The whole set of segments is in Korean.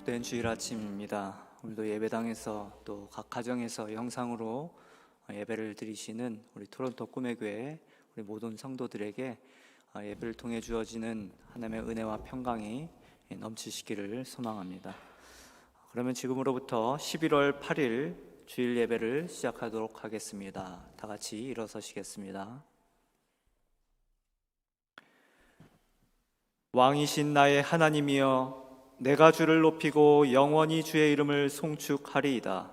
복된 주일 아침입니다. 오늘도 예배당에서 또 각 가정에서 영상으로 예배를 드리시는 우리 토론토 꿈의 교회 우리 모든 성도들에게 예배를 통해 주어지는 하나님의 은혜와 평강이 넘치시기를 소망합니다. 그러면 지금으로부터 11월 8일 주일 예배를 시작하도록 하겠습니다. 다 같이 일어서시겠습니다. 왕이신 나의 하나님이여, 내가 주를 높이고 영원히 주의 이름을 송축하리이다.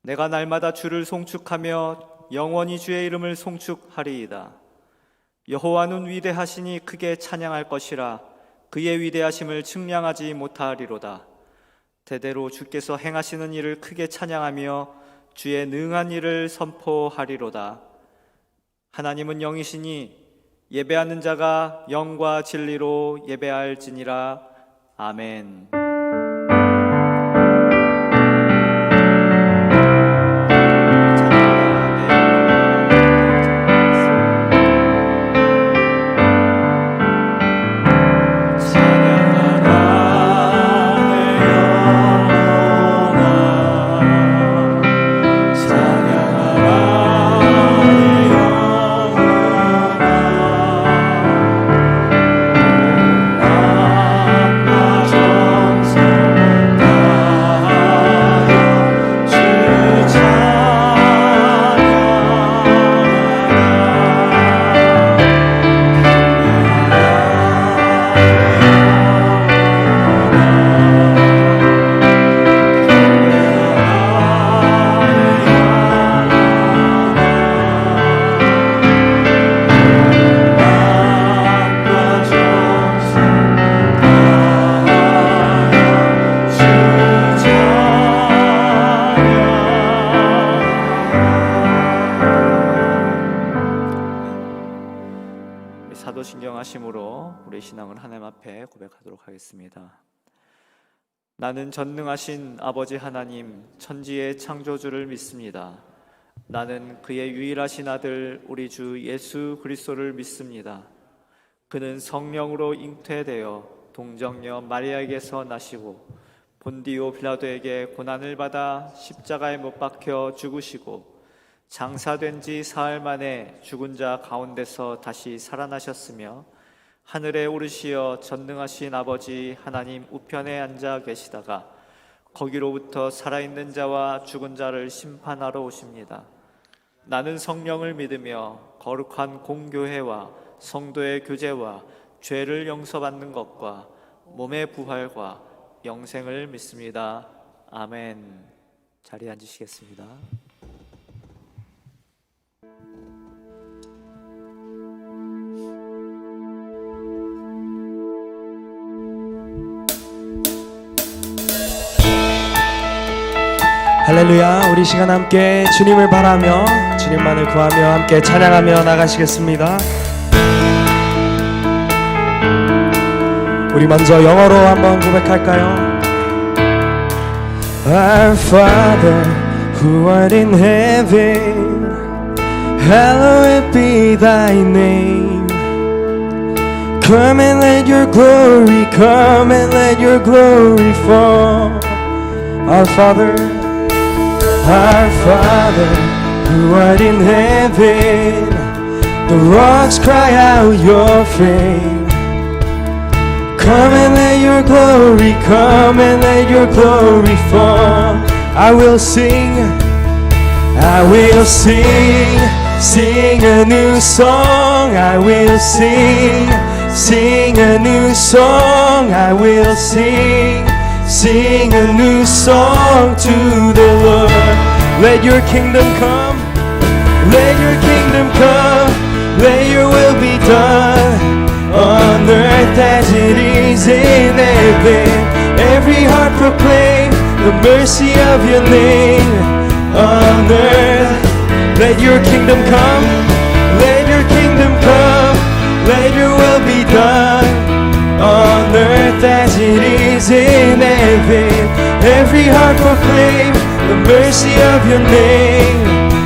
내가 날마다 주를 송축하며 영원히 주의 이름을 송축하리이다. 여호와는 위대하시니 크게 찬양할 것이라. 그의 위대하심을 측량하지 못하리로다. 대대로 주께서 행하시는 일을 크게 찬양하며 주의 능한 일을 선포하리로다. 하나님은 영이시니 예배하는 자가 영과 진리로 예배할지니라. 아멘. 사도신경하심으로 우리 신앙을 하나님 앞에 고백하도록 하겠습니다. 나는 전능하신 아버지 하나님, 천지의 창조주를 믿습니다. 나는 그의 유일하신 아들 우리 주 예수 그리스도를 믿습니다. 그는 성령으로 잉태되어 동정녀 마리아에게서 나시고 본디오 빌라도에게 고난을 받아 십자가에 못 박혀 죽으시고 장사된 지 사흘 만에 죽은 자 가운데서 다시 살아나셨으며 하늘에 오르시어 전능하신 아버지 하나님 우편에 앉아 계시다가 거기로부터 살아있는 자와 죽은 자를 심판하러 오십니다. 나는 성령을 믿으며 거룩한 공교회와 성도의 교제와 죄를 용서받는 것과 몸의 부활과 영생을 믿습니다. 아멘. 자리에 앉으시겠습니다. 할렐루야. 우리 시간 함께 주님을 바라며 주님만을 구하며 함께 찬양하며 나가시겠습니다. 우리 먼저 영어로 한번 고백할까요? Our Father who art in heaven, hallowed be thy name. Come and let your glory, come and let your glory fall. Our Father, our Father, who art in heaven, the rocks cry out your fame. Come and let your glory, come and let your glory fall. I will sing, sing a new song. I will sing a new song. I will sing a new song to the Lord. Let your kingdom come, let your kingdom come, let your will be done on earth as it is in heaven. Every heart proclaim the mercy of your name on earth. Let your kingdom come, let your kingdom come, let your will be done on earth as it is in heaven. Every heart proclaim the mercy of your name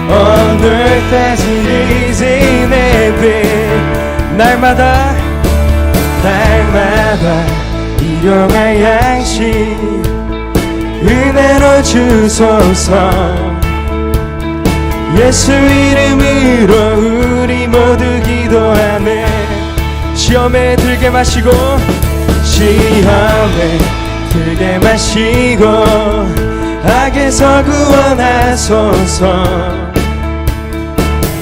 on earth as it is in heaven. 날마다 이 일용할 양식 은혜로 주소서. 예수 이름으로 우리 모두 기도하네. 시험에 들게 마시고 시험에 들게 마시고 악에서 구원하소서.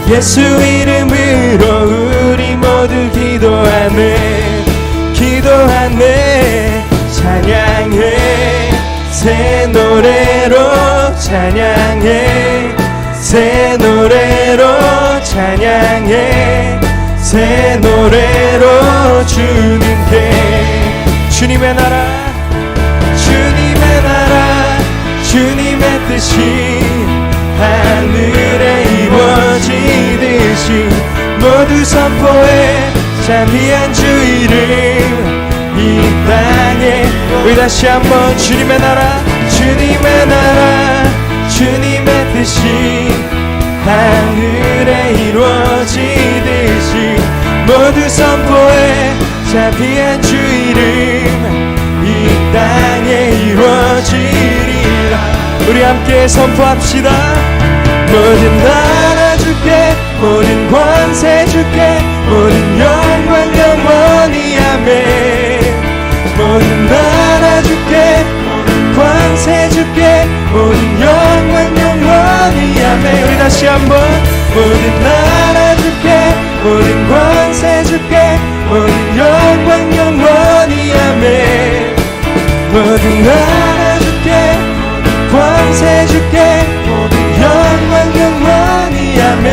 예수 이름으로 우리 모두 기도하네. 기도하네. 찬양해 새 노래로 찬양해 새 노래로 찬양해 새 노래로 주님께. 주님의 나라 주님의 나라 주님의 뜻이 하늘에 이루어지듯이 모두 선포해 자비한 주 이름 이 땅에. 우리 다시 한번 주님의 나라 주님의 나라 주님의 뜻이 하늘에 이루어지듯이 모두 선포해 자비한 주 이름 이 땅에 이루어지리라. 우리 함께 선포합시다. 모든 나라 주께 모든 권세 주께 모든 영광 영원히 아멘. 모든 나라 주께 모든 권세 주께 모든 영광 영원히 아멘. 우리 다시 한번 모든 나라 주께 모든 권세 주께 모든 영광 영원히 아멘. 모든 나라 주께 권세 주께 모든 영광 영원히 아멘.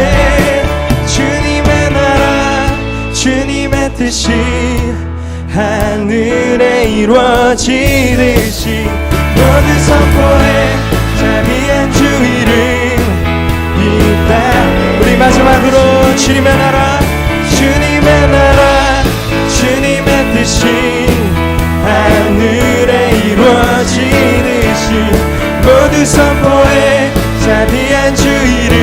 주님의 나라 주님의 뜻이 하늘에 이루어지듯이 모두 선포해 자비한 주 이름 이 땅. 우리 마지막으로 주님의 나라 주님의 나라 주님의 뜻이 하늘에 이루어지듯이 모두 선포해 자비한 주 이름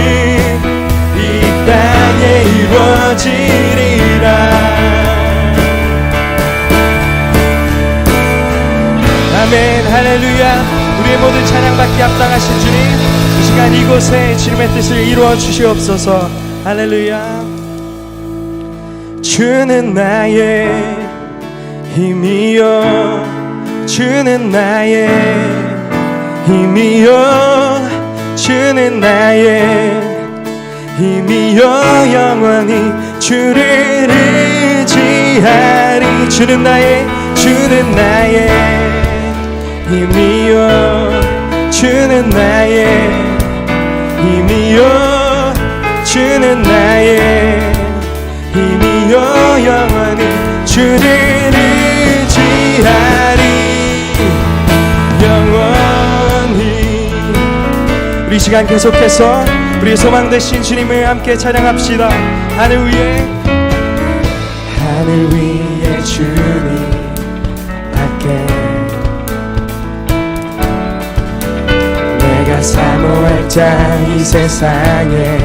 이 땅에 이루어지리라. 아멘. 할렐루야. 우리의 모든 찬양받기 합당하신 주님, 이 시간 이곳에 주님의 뜻을 이루어 주시옵소서. 할렐루야. 주는 나의 힘이요 주는 나의 힘이요 주는 나의 힘이요 영원히 주를 의지하리. 주는 나의 힘이요 주는 나의 힘이요 주는 나의 힘이요 영원히 주를 의지하리. 영원히. 우리 시간 계속해서 우리의 소망 되신 주님을 함께 찬양합시다. 하늘 위에 주님 밖에 내가 사모할 자 이 세상에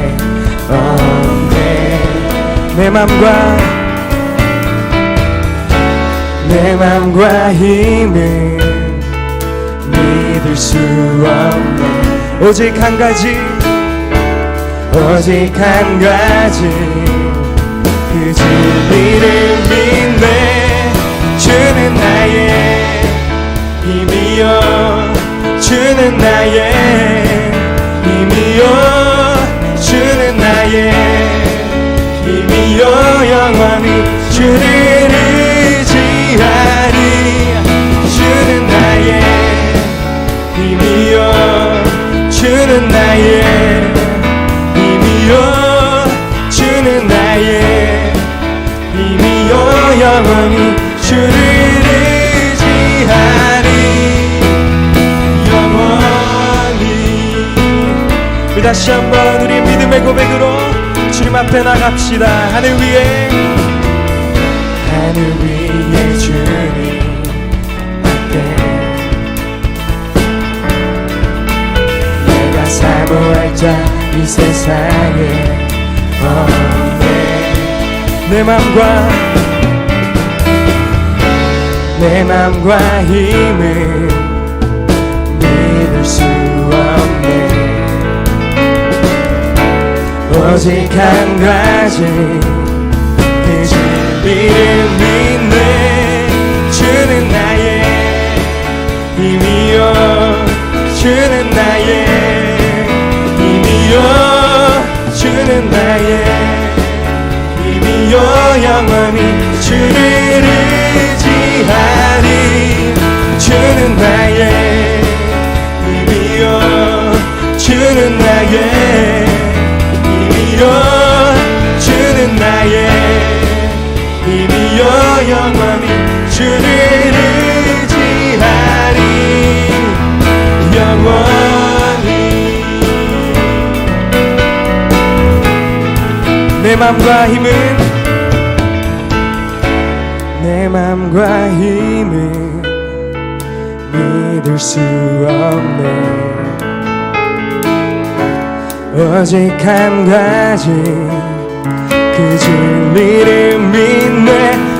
없네. 내 맘과 힘을 믿을 수 없네. 오직 한 가지 그 진리를 믿네. 주는 나의 힘이요 주는 나의 힘이요 주는 나의 힘이요 영원히 주를 의지하리. 주는 나의 힘이요 주는 나의 힘이요 주는 나의 힘이요 영원히 주를 의지하리. 영원히. 우리 다시 한번 우리의 믿음의 고백으로 주님 앞에 나갑시다. 하늘 위에 주님 밖에 내가 사모할 자 이 세상에 없네. 내 내 맘과 힘은 믿을 수 없네. 오직 한 가지 그 진리를 믿네. 주는 나의 힘이요 주는 나의 힘이요 주는 나의 힘이요 영원히 주를 의지하리. 주는 나의 힘이요 주는 나의 힘이요 주는 나의 힘이요 영원히 주를 의지하리. 영원히 내 맘과 힘은 내 맘과 힘은 믿을 수 없네. 오직 한 가지 그 진리를 믿네.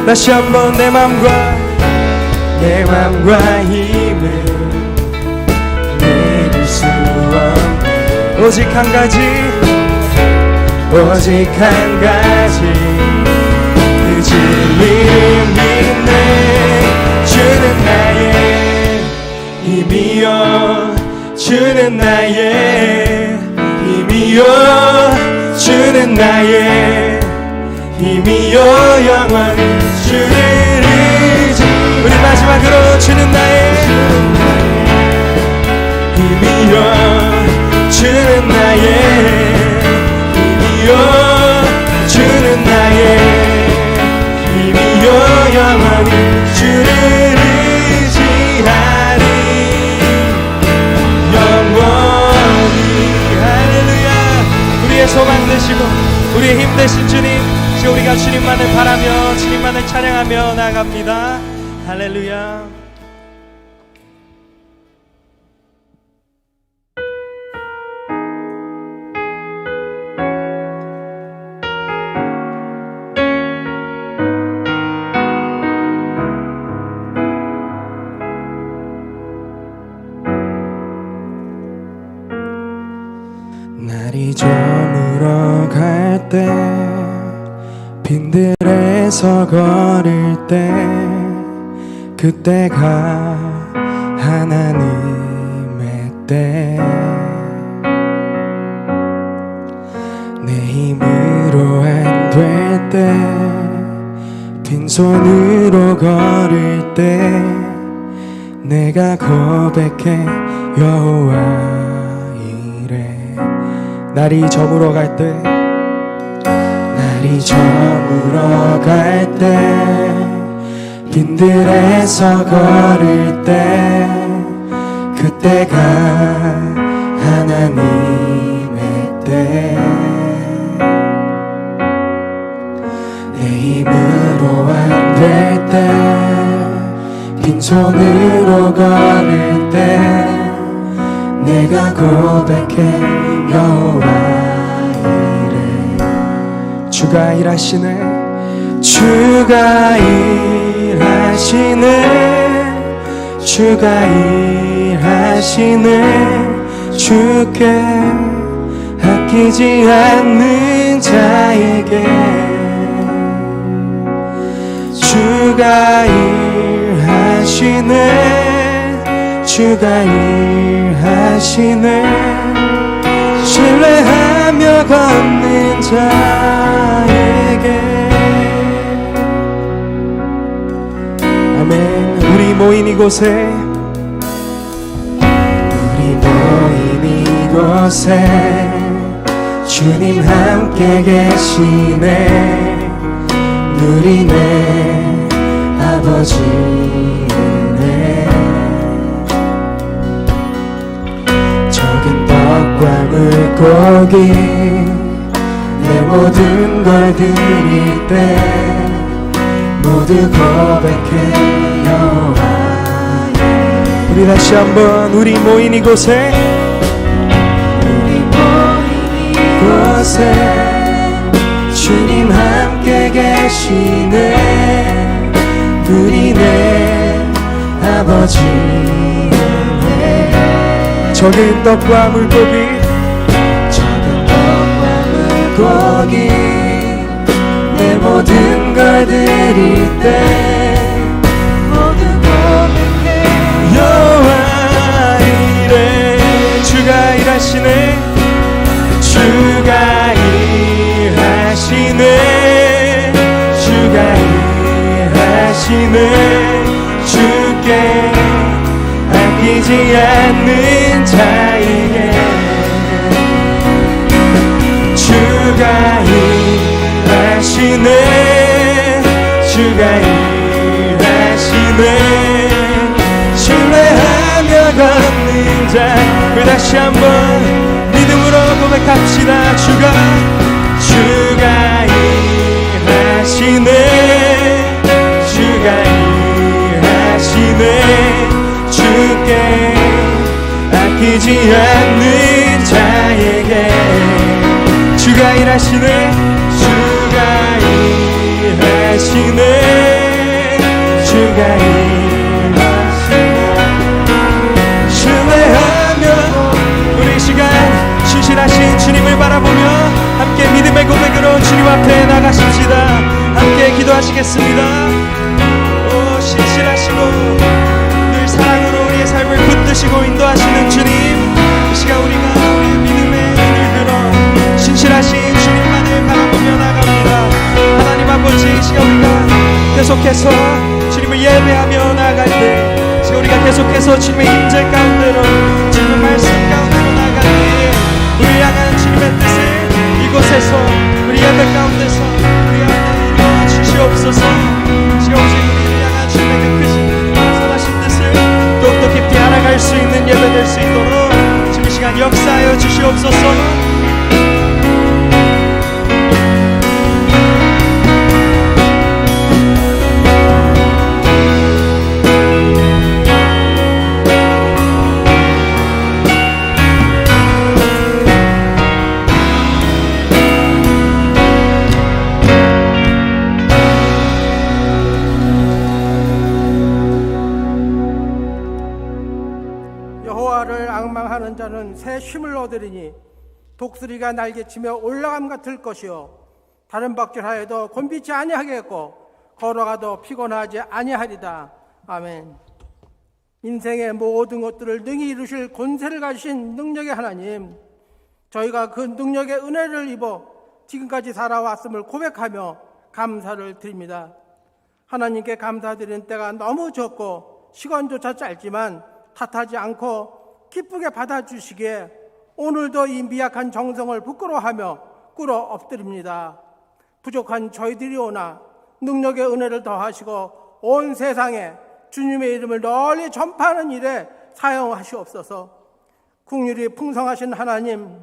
다시 한번 내 맘과 힘을 믿을 수 없네. 오직 한 가지 그 진리를 믿네. 주는 나의 힘이요 주는 나의 힘이요 주는 나의 힘이요 영원히 주를 의지. 우리 마지막으로 주는 나의 힘이요 주는 나의 힘이요 주는 나의 힘이요 영원히 주를 의지하리. 영원히 할렐루야. 우리의 소망 되시고 우리의 힘 되신 주님, 이제 우리가 주님만을 바라며 주님만을 찬양하며 나아갑니다. 할렐루야. 날이 저물어 갈 때 빈들에서 걸을 때 그때가 하나님의 때. 내 힘으로 안 될 때 빈손으로 걸을 때 내가 고백해 여호와 날이 저물어 갈 때 빈들에서 걸을 때 그때가 하나님의 때. 내 힘으로 안 될 때 빈손으로 걸을 때 내가 고백해 여호와 이래. 주가 일하시네 주가 일하시네 주가 일하시네. 주께 아끼지 않는 자에게 주가 일하시네 주가 일하시네. 신뢰하며 걷는 자에게. 아멘. 우리 모인 이곳에 주님 함께 계시네. 누리네 아버지네. 적은 떡과 물고기 내 모든 걸 드릴 때 모두 고백해 여호와. 우리 다시 한번 우리 모인 이곳에 주님 함께 계시네. 누리네 주어지네. 적은 떡과 물고기 고기 내 모든 걸 드릴 때 모든 고백해 여호와 이래. 주가 일하시네. 주가 일하시네. 주가 일하시네. 주께 아끼지 않는 자에게 주가 일하시네. 주가 일하시네. 신뢰하며 걷는 자. 우리 다시 한번 믿음으로 고백합시다. 주가 일하시네. 주가 일하시네. 주께 아끼지 않는 자에게 주가 일하시네. 주가 일하시네. 주가 일하시네. 신뢰하며 우리 시간 신실하신 주님을 바라보며 함께 믿음의 고백으로 주님 앞에 나가십시다. 함께 기도하시겠습니다. 오, 신실하시고 늘 사랑으로 우리의 삶을 붙드시고 인도하시는 주님, 이 시간 우리가 우리의 믿음의 눈을 들어 신실하신 주님만을 바라보며 나갑니다. 하나님 아버지, 이 시간 우리가 계속해서 주님을 예배하며 나아갈 때, 지금 우리가 계속해서 주님의 임재 가운데로, 주님의 말씀 가운데로 나아갈 때 우리 향한 주님의 뜻을 이곳에서 우리 예배 가운데서 우리 안에 이루어 주시옵소서. 지금 오직 우리를 향한 주님의 그 크신 선하신 뜻을 더욱더 깊이 알아갈 수 있는 예배 될 수 있도록 지금 이 시간 역사하여 주시옵소서. 여호와를 앙망하는 자는 새 쉼을 얻으리니 독수리가 날개치며 올라감과 들 것이요 다른 박질하여도 곤비치 아니하겠고 걸어가도 피곤하지 아니하리다. 아멘. 인생의 모든 것들을 능히 이루실 권세를 가지신 능력의 하나님, 저희가 그 능력의 은혜를 입어 지금까지 살아왔음을 고백하며 감사를 드립니다. 하나님께 감사드리는 때가 너무 적고 시간조차 짧지만 탓하지 않고 기쁘게 받아주시기에 오늘도 이 미약한 정성을 부끄러워하며 꿇어 엎드립니다. 부족한 저희들이오나 능력의 은혜를 더하시고 온 세상에 주님의 이름을 널리 전파하는 일에 사용하시옵소서. 긍휼이 풍성하신 하나님,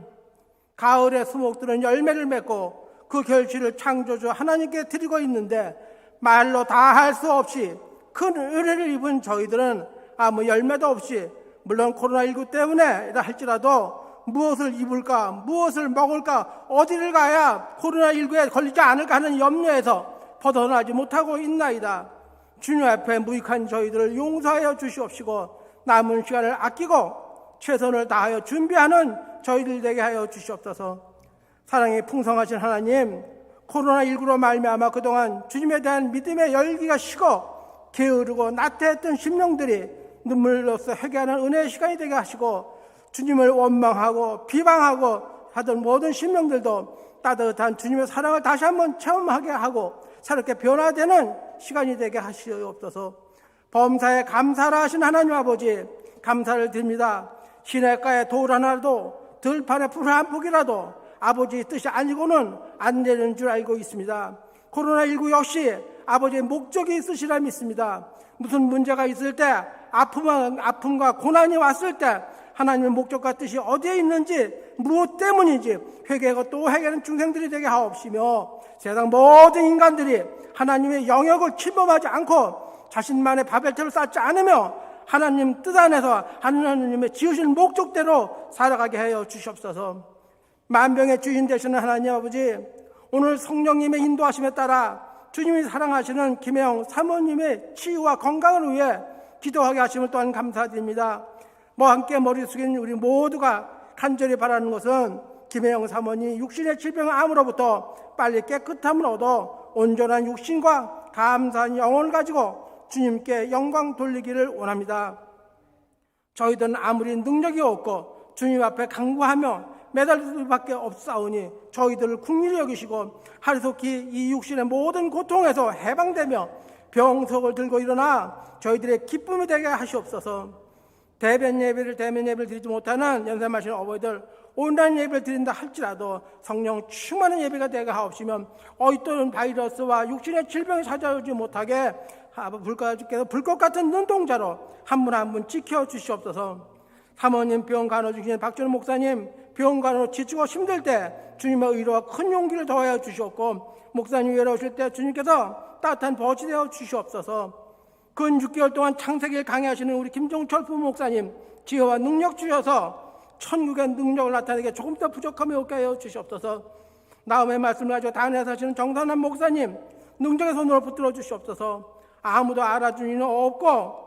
가을의 수목들은 열매를 맺고 그 결실을 창조주 하나님께 드리고 있는데 말로 다 할 수 없이 큰 은혜를 입은 저희들은 아무 열매도 없이, 물론 코로나19 때문에라 할지라도 무엇을 입을까, 무엇을 먹을까, 어디를 가야 코로나19에 걸리지 않을까 하는 염려에서 벗어나지 못하고 있나이다. 주님 앞에 무익한 저희들을 용서하여 주시옵시고 남은 시간을 아끼고 최선을 다하여 준비하는 저희들 되게 하여 주시옵소서. 사랑이 풍성하신 하나님, 코로나19로 말미암아 그동안 주님에 대한 믿음의 열기가 식어 게으르고 나태했던 심령들이 눈물로써 회개하는 은혜의 시간이 되게 하시고, 주님을 원망하고 비방하고 하던 모든 심령들도 따뜻한 주님의 사랑을 다시 한번 체험하게 하고 새롭게 변화되는 시간이 되게 하시옵소서. 범사에 감사를 하신 하나님 아버지, 감사를 드립니다. 시냇가에 돌 하나라도, 들판에 풀 한 폭이라도 아버지의 뜻이 아니고는 안 되는 줄 알고 있습니다. 코로나19 역시 아버지의 목적이 있으시라 믿습니다. 무슨 문제가 있을 때, 아픔과 고난이 왔을 때 하나님의 목적과 뜻이 어디에 있는지, 무엇 때문인지 회개하고 또 회개하는 중생들이 되게 하옵시며, 세상 모든 인간들이 하나님의 영역을 침범하지 않고 자신만의 바벨탑을 쌓지 않으며 하나님 뜻 안에서 하나님의 지으신 목적대로 살아가게 하여 주시옵소서. 만병의 주인 되시는 하나님 아버지, 오늘 성령님의 인도하심에 따라 주님이 사랑하시는 김혜영 사모님의 치유와 건강을 위해 기도하게 하심을 또한 감사드립니다. 뭐 함께 머리 숙인 우리 모두가 간절히 바라는 것은 김혜영 사모님 육신의 질병 암으로부터 빨리 깨끗함을 얻어 온전한 육신과 감사한 영혼을 가지고 주님께 영광 돌리기를 원합니다. 저희들은 아무리 능력이 없고 주님 앞에 간구하며 매달릴 수밖에 없사오니 저희들을 긍휼히 여기시고 하루속히 이 육신의 모든 고통에서 해방되며 병석을 들고 일어나 저희들의 기쁨이 되게 하시옵소서. 대면 예배를 드리지 못하는 연세 마신 어버이들 온라인 예배를 드린다 할지라도 성령 충만한 예배가 되게 하옵시며 어떤 바이러스와 육신의 질병이 찾아오지 못하게 불가주께서 불꽃 같은 눈동자로 한 분 한 분 지켜주시옵소서. 사모님 병 간호주신 박준호 목사님 병 간호로 지치고 힘들 때 주님의 의로와 큰 용기를 더하여 주시옵고 목사님 외로우실 때 주님께서 따뜻한 벗이 되어 주시옵소서. 근 6개월 동안 창세기를 강의하시는 우리 김종철 부목사님 지혜와 능력 주셔서 천국의 능력을 나타내게 조금 더 부족함이 없게 하여 주시옵소서. 나음의 말씀을 가지고 단에 사시는 정선한 목사님 능력의 손으로 붙들어 주시옵소서. 아무도 알아주는 이는 없고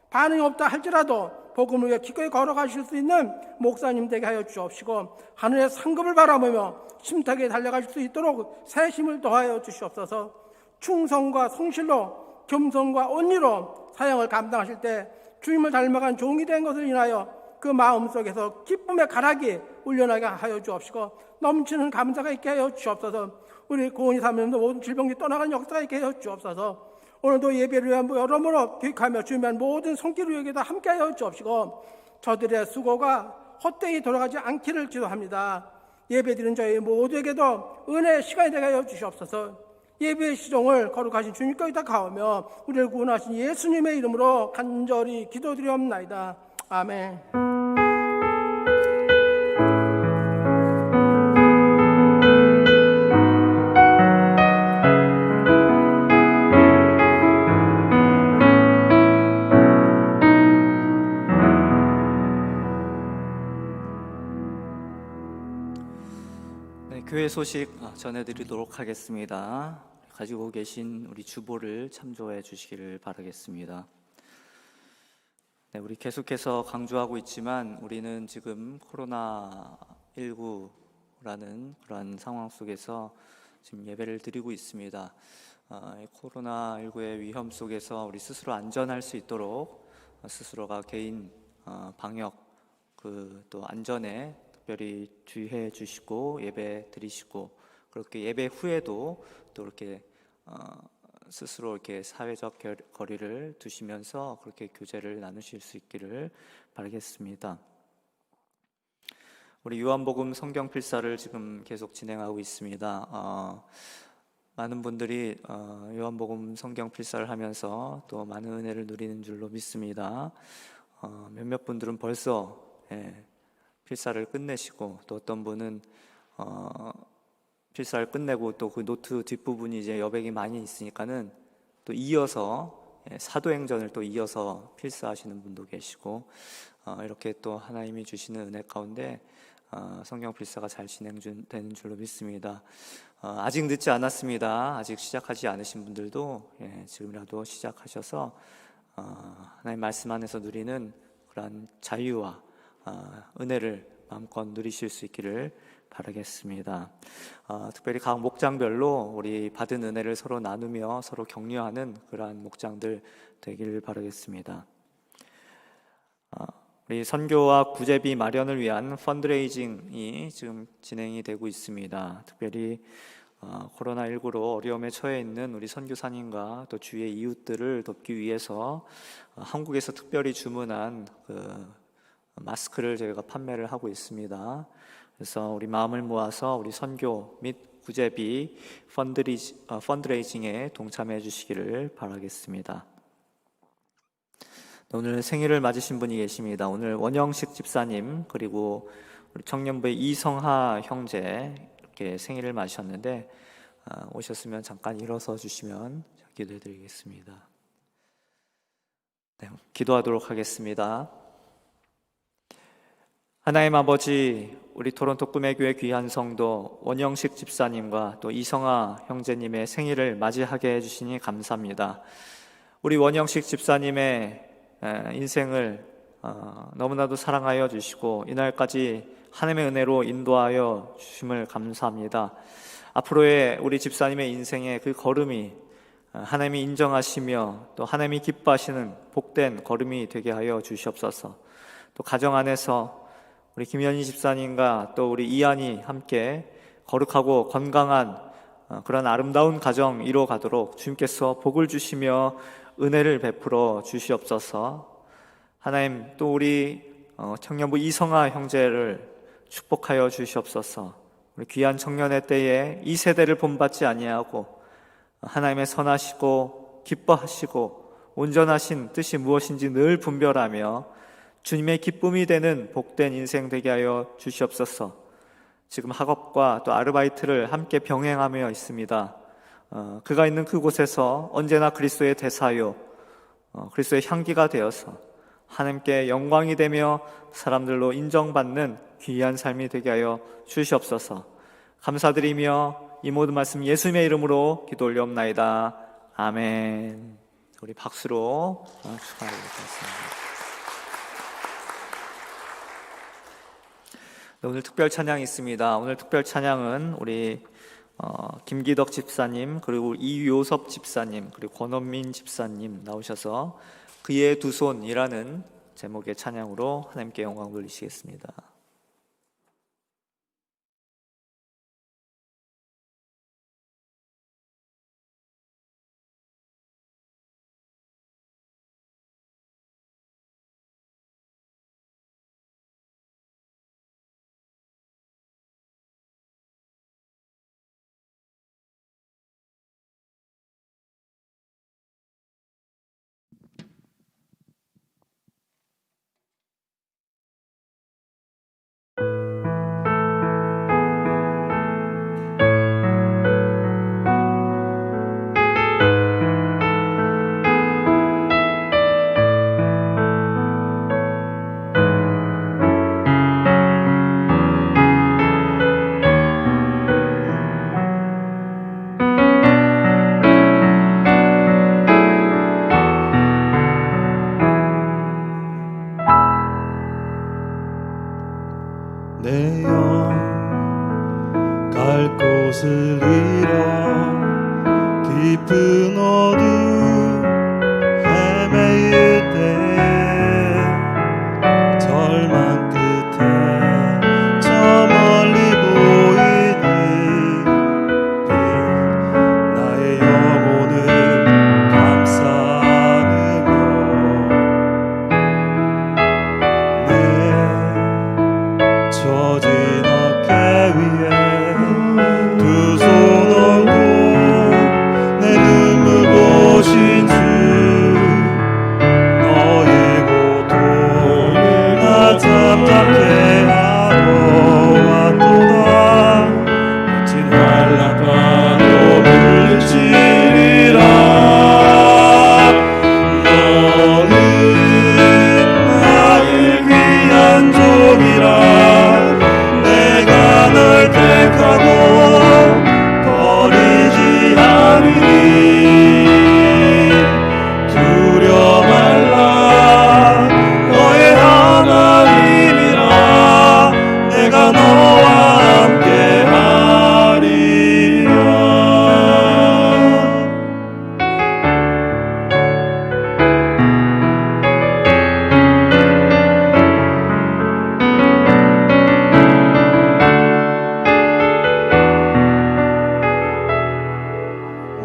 반응이 없다 할지라도 복음을 위해 기꺼이 걸어가실 수 있는 목사님 되게 하여 주옵시고 하늘의 상급을 바라보며 심타게 달려가실 수 있도록 새 힘을 더하여 주시옵소서. 충성과 성실로 겸손과 온리로 사역을 감당하실 때 주님을 닮아간 종이 된 것을 인하여 그 마음속에서 기쁨의 가락이 울려나게 하여 주옵시고 넘치는 감사가 있게 하여 주옵소서. 우리 고은이 사모님도 모든 질병이 떠나가는 역사가 있게 하여 주옵소서. 오늘도 예배를 위한 여러모로 기획하며 주님의 모든 손길을 위해서 함께 하여 주옵시고 저들의 수고가 헛되이 돌아가지 않기를 기도합니다. 예배드리는 저희 모두에게도 은혜의 시간이 되게 하여 주시옵소서. 예배의 시종을 거룩하신 주님께 의탁하오며 우리를 구원하신 예수님의 이름으로 간절히 기도드리옵나이다. 아멘. 네, 교회 소식 전해드리도록 하겠습니다. 가지고 계신 우리 주보를 참조해 주시기를 바라겠습니다. 네, 우리 계속해서 강조하고 있지만 우리는 지금 코로나19라는 그러한 상황 속에서 지금 예배를 드리고 있습니다. 코로나19의 위험 속에서 우리 스스로 안전할 수 있도록 스스로가 개인 방역 또 안전에 특별히 주의해 주시고 예배 드리시고 그렇게 예배 후에도 또 이렇게 스스로 이렇게 사회적 거리를 두시면서 그렇게 교제를 나누실 수 있기를 바라겠습니다. 우리 요한복음 성경 필사를 지금 계속 진행하고 있습니다. 많은 분들이 요한복음 성경 필사를 하면서 또 많은 은혜를 누리는 줄로 믿습니다. 몇몇 분들은 벌써 필사를 끝내시고 또 어떤 분은 필사를 끝내고 또 그 노트 뒷부분이 이제 여백이 많이 있으니까는 또 이어서 사도행전을 또 이어서 필사하시는 분도 계시고 이렇게 또 하나님이 주시는 은혜 가운데 성경 필사가 잘 진행되는 줄로 믿습니다. 아직 늦지 않았습니다. 아직 시작하지 않으신 분들도 지금이라도 시작하셔서 하나님 말씀 안에서 누리는 그러한 자유와 은혜를 마음껏 누리실 수 있기를 바라겠습니다. 특별히 각 목장별로 우리 받은 은혜를 서로 나누며 서로 격려하는 그러한 목장들 되기를 바라겠습니다. 우리 선교와 구제비 마련을 위한 펀드레이징이 지금 진행이 되고 있습니다. 특별히 코로나19로 어려움에 처해 있는 우리 선교사님과 또 주위의 이웃들을 돕기 위해서 한국에서 특별히 주문한 마스크를 저희가 판매를 하고 있습니다. 그래서 우리 마음을 모아서 우리 선교 및 구제비 펀드레이징에 동참해 주시기를 바라겠습니다. 오늘 생일을 맞으신 분이 계십니다. 오늘 원영식 집사님 그리고 우리 청년부의 이성하 형제 이렇게 생일을 맞으셨는데 오셨으면 잠깐 일어서 주시면 기도해 드리겠습니다. 네, 기도하도록 하겠습니다. 하나님 아버지, 우리 토론토 꿈의 교회 귀한 성도 원영식 집사님과 또 이성아 형제님의 생일을 맞이하게 해주시니 감사합니다. 우리 원영식 집사님의 인생을 너무나도 사랑하여 주시고 이날까지 하나님의 은혜로 인도하여 주심을 감사합니다. 앞으로의 우리 집사님의 인생의 그 걸음이 하나님이 인정하시며 또 하나님이 기뻐하시는 복된 걸음이 되게 하여 주시옵소서. 또 가정 안에서 우리 김현희 집사님과 또 우리 이한이 함께 거룩하고 건강한 그런 아름다운 가정 이루어가도록 주님께서 복을 주시며 은혜를 베풀어 주시옵소서. 하나님, 또 우리 청년부 이성아 형제를 축복하여 주시옵소서. 우리 귀한 청년의 때에 이 세대를 본받지 아니하고 하나님의 선하시고 기뻐하시고 온전하신 뜻이 무엇인지 늘 분별하며 주님의 기쁨이 되는 복된 인생 되게 하여 주시옵소서. 지금 학업과 또 아르바이트를 함께 병행하며 있습니다. 그가 있는 그곳에서 언제나 그리스도의 대사요, 그리스도의 향기가 되어서 하나님께 영광이 되며 사람들로 인정받는 귀한 삶이 되게 하여 주시옵소서. 감사드리며 이 모든 말씀 예수님의 이름으로 기도 올려옵나이다. 아멘. 우리 박수로 축하드리겠습니다. 네, 오늘 특별 찬양이 있습니다. 오늘 특별 찬양은 우리 김기덕 집사님, 그리고 이요섭 집사님, 그리고 권원민 집사님 나오셔서 그의 두 손이라는 제목의 찬양으로 하나님께 영광 돌리시겠습니다. 내 영 갈 곳을 잃어 깊은 어둠 헤매일 때 절망 끝에 저 멀리 보이는 빛 나의 영혼을 감싸느며 내 젖은 어깨 위에 두 손 얹고 내 눈물 보신 주 너의 고통 나 잠잠케 하러 왔도다 거친 환난과도 물리치리라 너는 나의 귀한 종이라 내가 널 택하고 버리지 않으니 두려워 말라 너의 하나님이라 내가 너와 함께 하리라.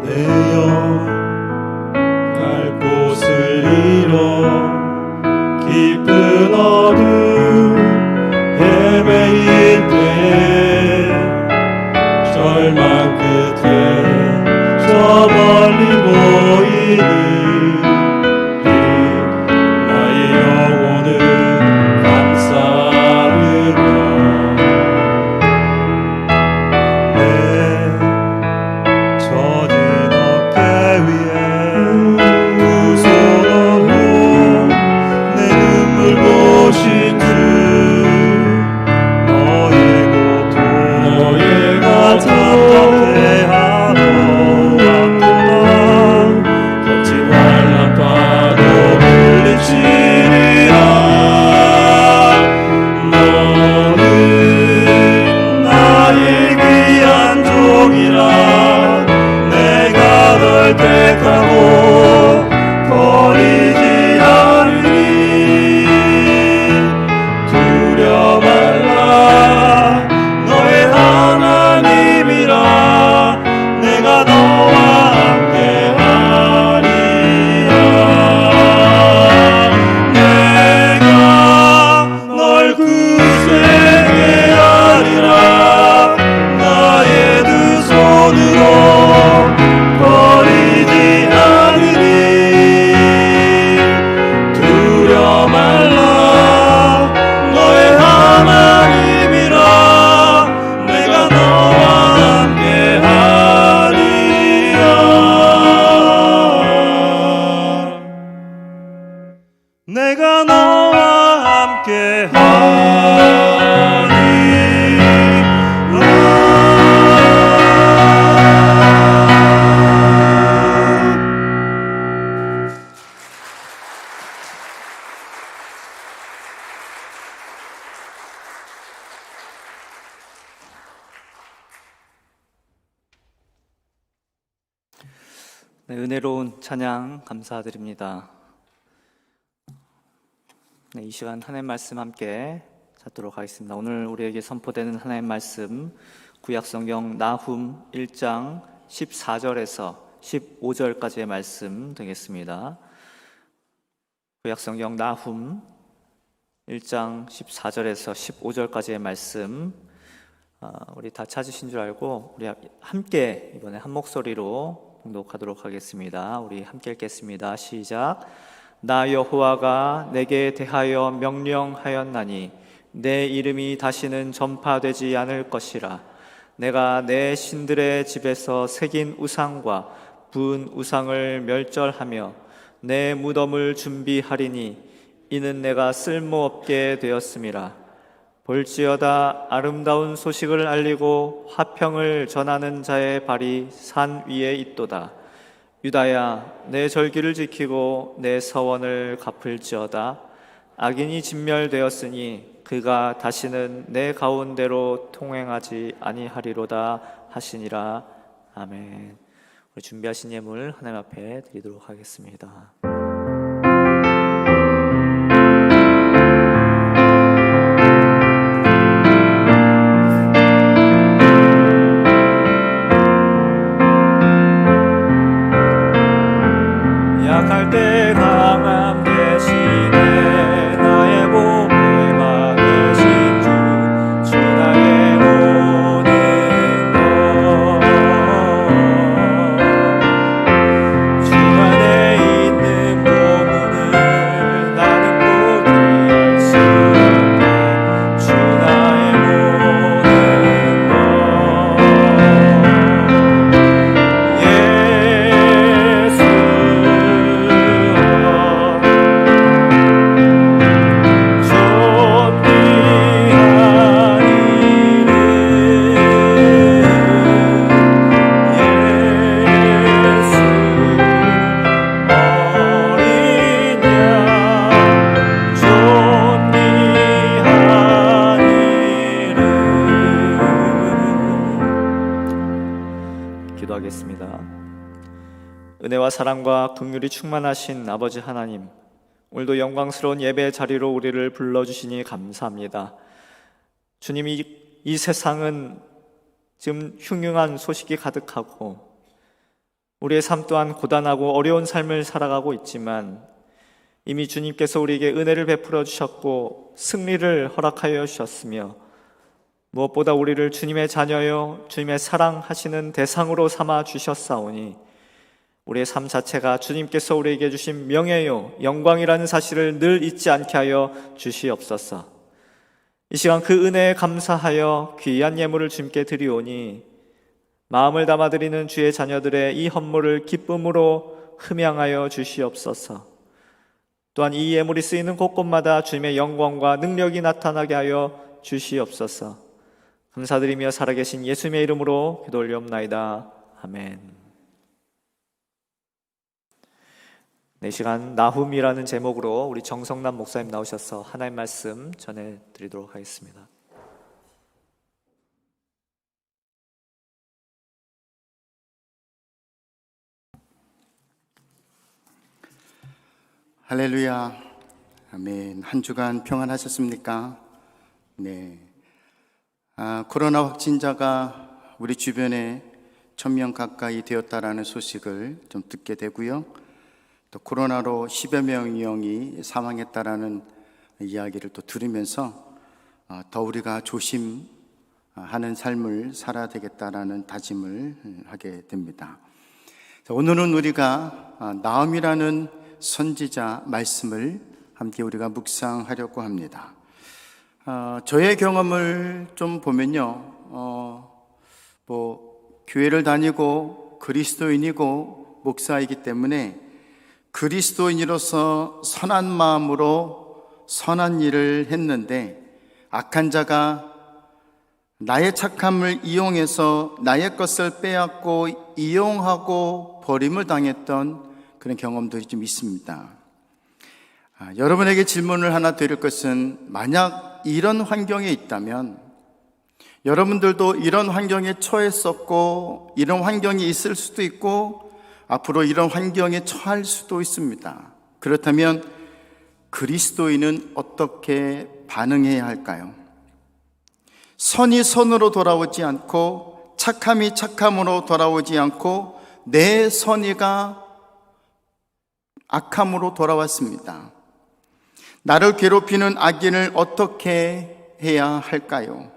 내 영 갈 곳을 잃어 깊은 어둠 헤매일 때 절망 끝에 저 멀리 보이는 빛 나의 영혼을 감싸느며 내 젖은 어깨 위에 두 손 얹고 내 눈물 보신 주 너의 고통 너희가 잠잠케 하러 왔도다 거친 네, 은혜로운 찬양 감사드립니다. 네, 이 시간 하나님 말씀 함께 찾도록 하겠습니다. 오늘 우리에게 선포되는 하나님 말씀 구약성경 나훔 1장 14절에서 15절까지의 말씀 되겠습니다. 구약성경 나훔 1장 14절에서 15절까지의 말씀, 우리 다 찾으신 줄 알고 우리 함께 이번에 한 목소리로 봉독하도록 하겠습니다. 우리 함께 읽겠습니다. 시작. 나 여호와가 내게 대하여 명령하였나니 내 이름이 다시는 전파되지 않을 것이라. 내가 내 신들의 집에서 새긴 우상과 부은 우상을 멸절하며 내 무덤을 준비하리니 이는 내가 쓸모없게 되었음이라. 볼지어다 아름다운 소식을 알리고 화평을 전하는 자의 발이 산 위에 있도다. 유다야, 내 절기를 지키고 내 서원을 갚을지어다. 악인이 진멸되었으니 그가 다시는 내 가운데로 통행하지 아니하리로다 하시니라. 아멘. 우리 준비하신 예물 하나님 앞에 드리도록 하겠습니다. 약할 때 강함 대신에 나의 몸을 막으신 주 나의 모든 것 주 안에 있는 보물을 나는 포기할 수 없네. 주 나의 모든 것 기도하겠습니다. 은혜와 사랑과 긍휼이 충만하신 아버지 하나님, 오늘도 영광스러운 예배 자리로 우리를 불러주시니 감사합니다. 주님이 이 세상은 지금 흉흉한 소식이 가득하고 우리의 삶 또한 고단하고 어려운 삶을 살아가고 있지만 이미 주님께서 우리에게 은혜를 베풀어 주셨고 승리를 허락하여 주셨으며 무엇보다 우리를 주님의 자녀요 주님의 사랑하시는 대상으로 삼아 주셨사오니 우리의 삶 자체가 주님께서 우리에게 주신 명예요 영광이라는 사실을 늘 잊지 않게 하여 주시옵소서. 이 시간 그 은혜에 감사하여 귀한 예물을 주님께 드리오니 마음을 담아 드리는 주의 자녀들의 이 헌물을 기쁨으로 흠양하여 주시옵소서. 또한 이 예물이 쓰이는 곳곳마다 주님의 영광과 능력이 나타나게 하여 주시옵소서. 감사드리며 살아계신 예수님의 이름으로 기도 올리옵나이다. 아멘. 네, 시간 나훔이라는 제목으로 우리 정성남 목사님 나오셔서 하나님 말씀 전해드리도록 하겠습니다. 할렐루야. 아멘. 한 주간 평안하셨습니까? 네. 코로나 확진자가 우리 주변에 1000명 가까이 되었다라는 소식을 좀 듣게 되고요. 또 코로나로 10여 명이 사망했다라는 이야기를 또 들으면서 더 우리가 조심하는 삶을 살아야 되겠다라는 다짐을 하게 됩니다. 오늘은 우리가 나훔이라는 선지자 말씀을 함께 우리가 묵상하려고 합니다. 저의 경험을 좀 보면요, 교회를 다니고 그리스도인이고 목사이기 때문에 그리스도인으로서 선한 마음으로 선한 일을 했는데 악한 자가 나의 착함을 이용해서 나의 것을 빼앗고 이용하고 버림을 당했던 그런 경험들이 좀 있습니다. 여러분에게 질문을 하나 드릴 것은, 만약 이런 환경에 있다면 여러분들도 이런 환경에 처했었고 이런 환경이 있을 수도 있고 앞으로 이런 환경에 처할 수도 있습니다. 그렇다면 그리스도인은 어떻게 반응해야 할까요? 선이 선으로 돌아오지 않고 착함이 착함으로 돌아오지 않고 내 선의가 악함으로 돌아왔습니다. 나를 괴롭히는 악인을 어떻게 해야 할까요?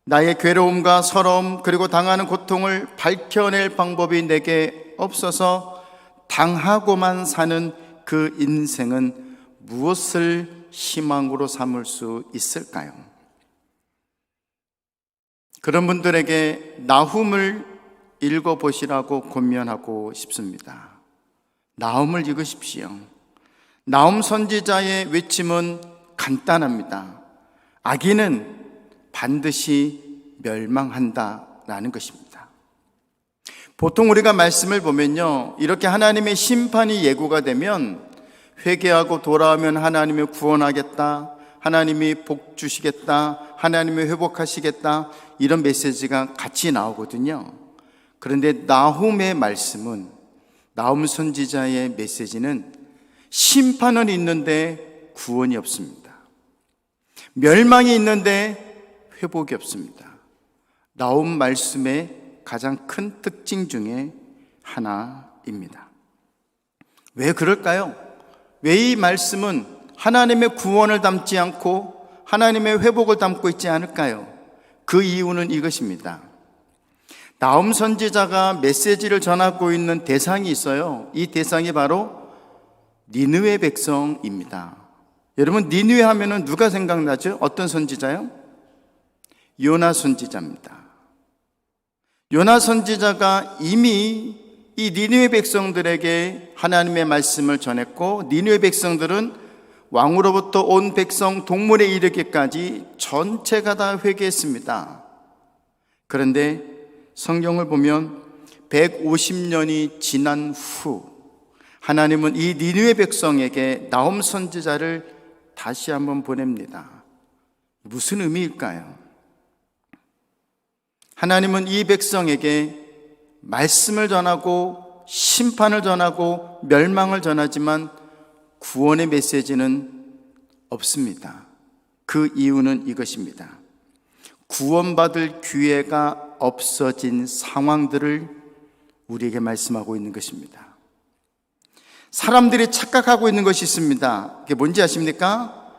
나의 괴로움과 서러움 그리고 당하는 고통을 밝혀낼 방법이 내게 없어서 당하고만 사는 그 인생은 무엇을 희망으로 삼을 수 있을까요? 그런 분들에게 나훔을 읽어보시라고 권면하고 싶습니다. 나훔을 읽으십시오. 나훔 선지자의 외침은 간단합니다. 악인은 반드시 멸망한다라는 것입니다. 보통 우리가 말씀을 보면요, 이렇게 하나님의 심판이 예고가 되면 회개하고 돌아오면 하나님이 구원하겠다, 하나님이 복 주시겠다, 하나님이 회복하시겠다, 이런 메시지가 같이 나오거든요. 그런데 나훔의 말씀은, 나훔 선지자의 메시지는 심판은 있는데 구원이 없습니다. 멸망이 있는데 회복이 없습니다. 나훔 말씀의 가장 큰 특징 중에 하나입니다. 왜 그럴까요? 왜 이 말씀은 하나님의 구원을 담지 않고 하나님의 회복을 담고 있지 않을까요? 그 이유는 이것입니다. 나훔 선지자가 메시지를 전하고 있는 대상이 있어요. 이 대상이 바로 니느웨 백성입니다. 여러분, 니느웨 하면은 누가 생각나죠? 어떤 선지자요? 요나 선지자입니다. 요나 선지자가 이미 이 니느웨 백성들에게 하나님의 말씀을 전했고, 니느웨 백성들은 왕으로부터 온 백성 동물에 이르기까지 전체가 다 회개했습니다. 그런데 성경을 보면 150년이 지난 후 하나님은 이 니느웨 백성에게 나훔 선지자를 다시 한번 보냅니다. 무슨 의미일까요? 하나님은 이 백성에게 말씀을 전하고 심판을 전하고 멸망을 전하지만 구원의 메시지는 없습니다. 그 이유는 이것입니다. 구원받을 기회가 없어진 상황들을 우리에게 말씀하고 있는 것입니다. 사람들이 착각하고 있는 것이 있습니다. 그게 뭔지 아십니까?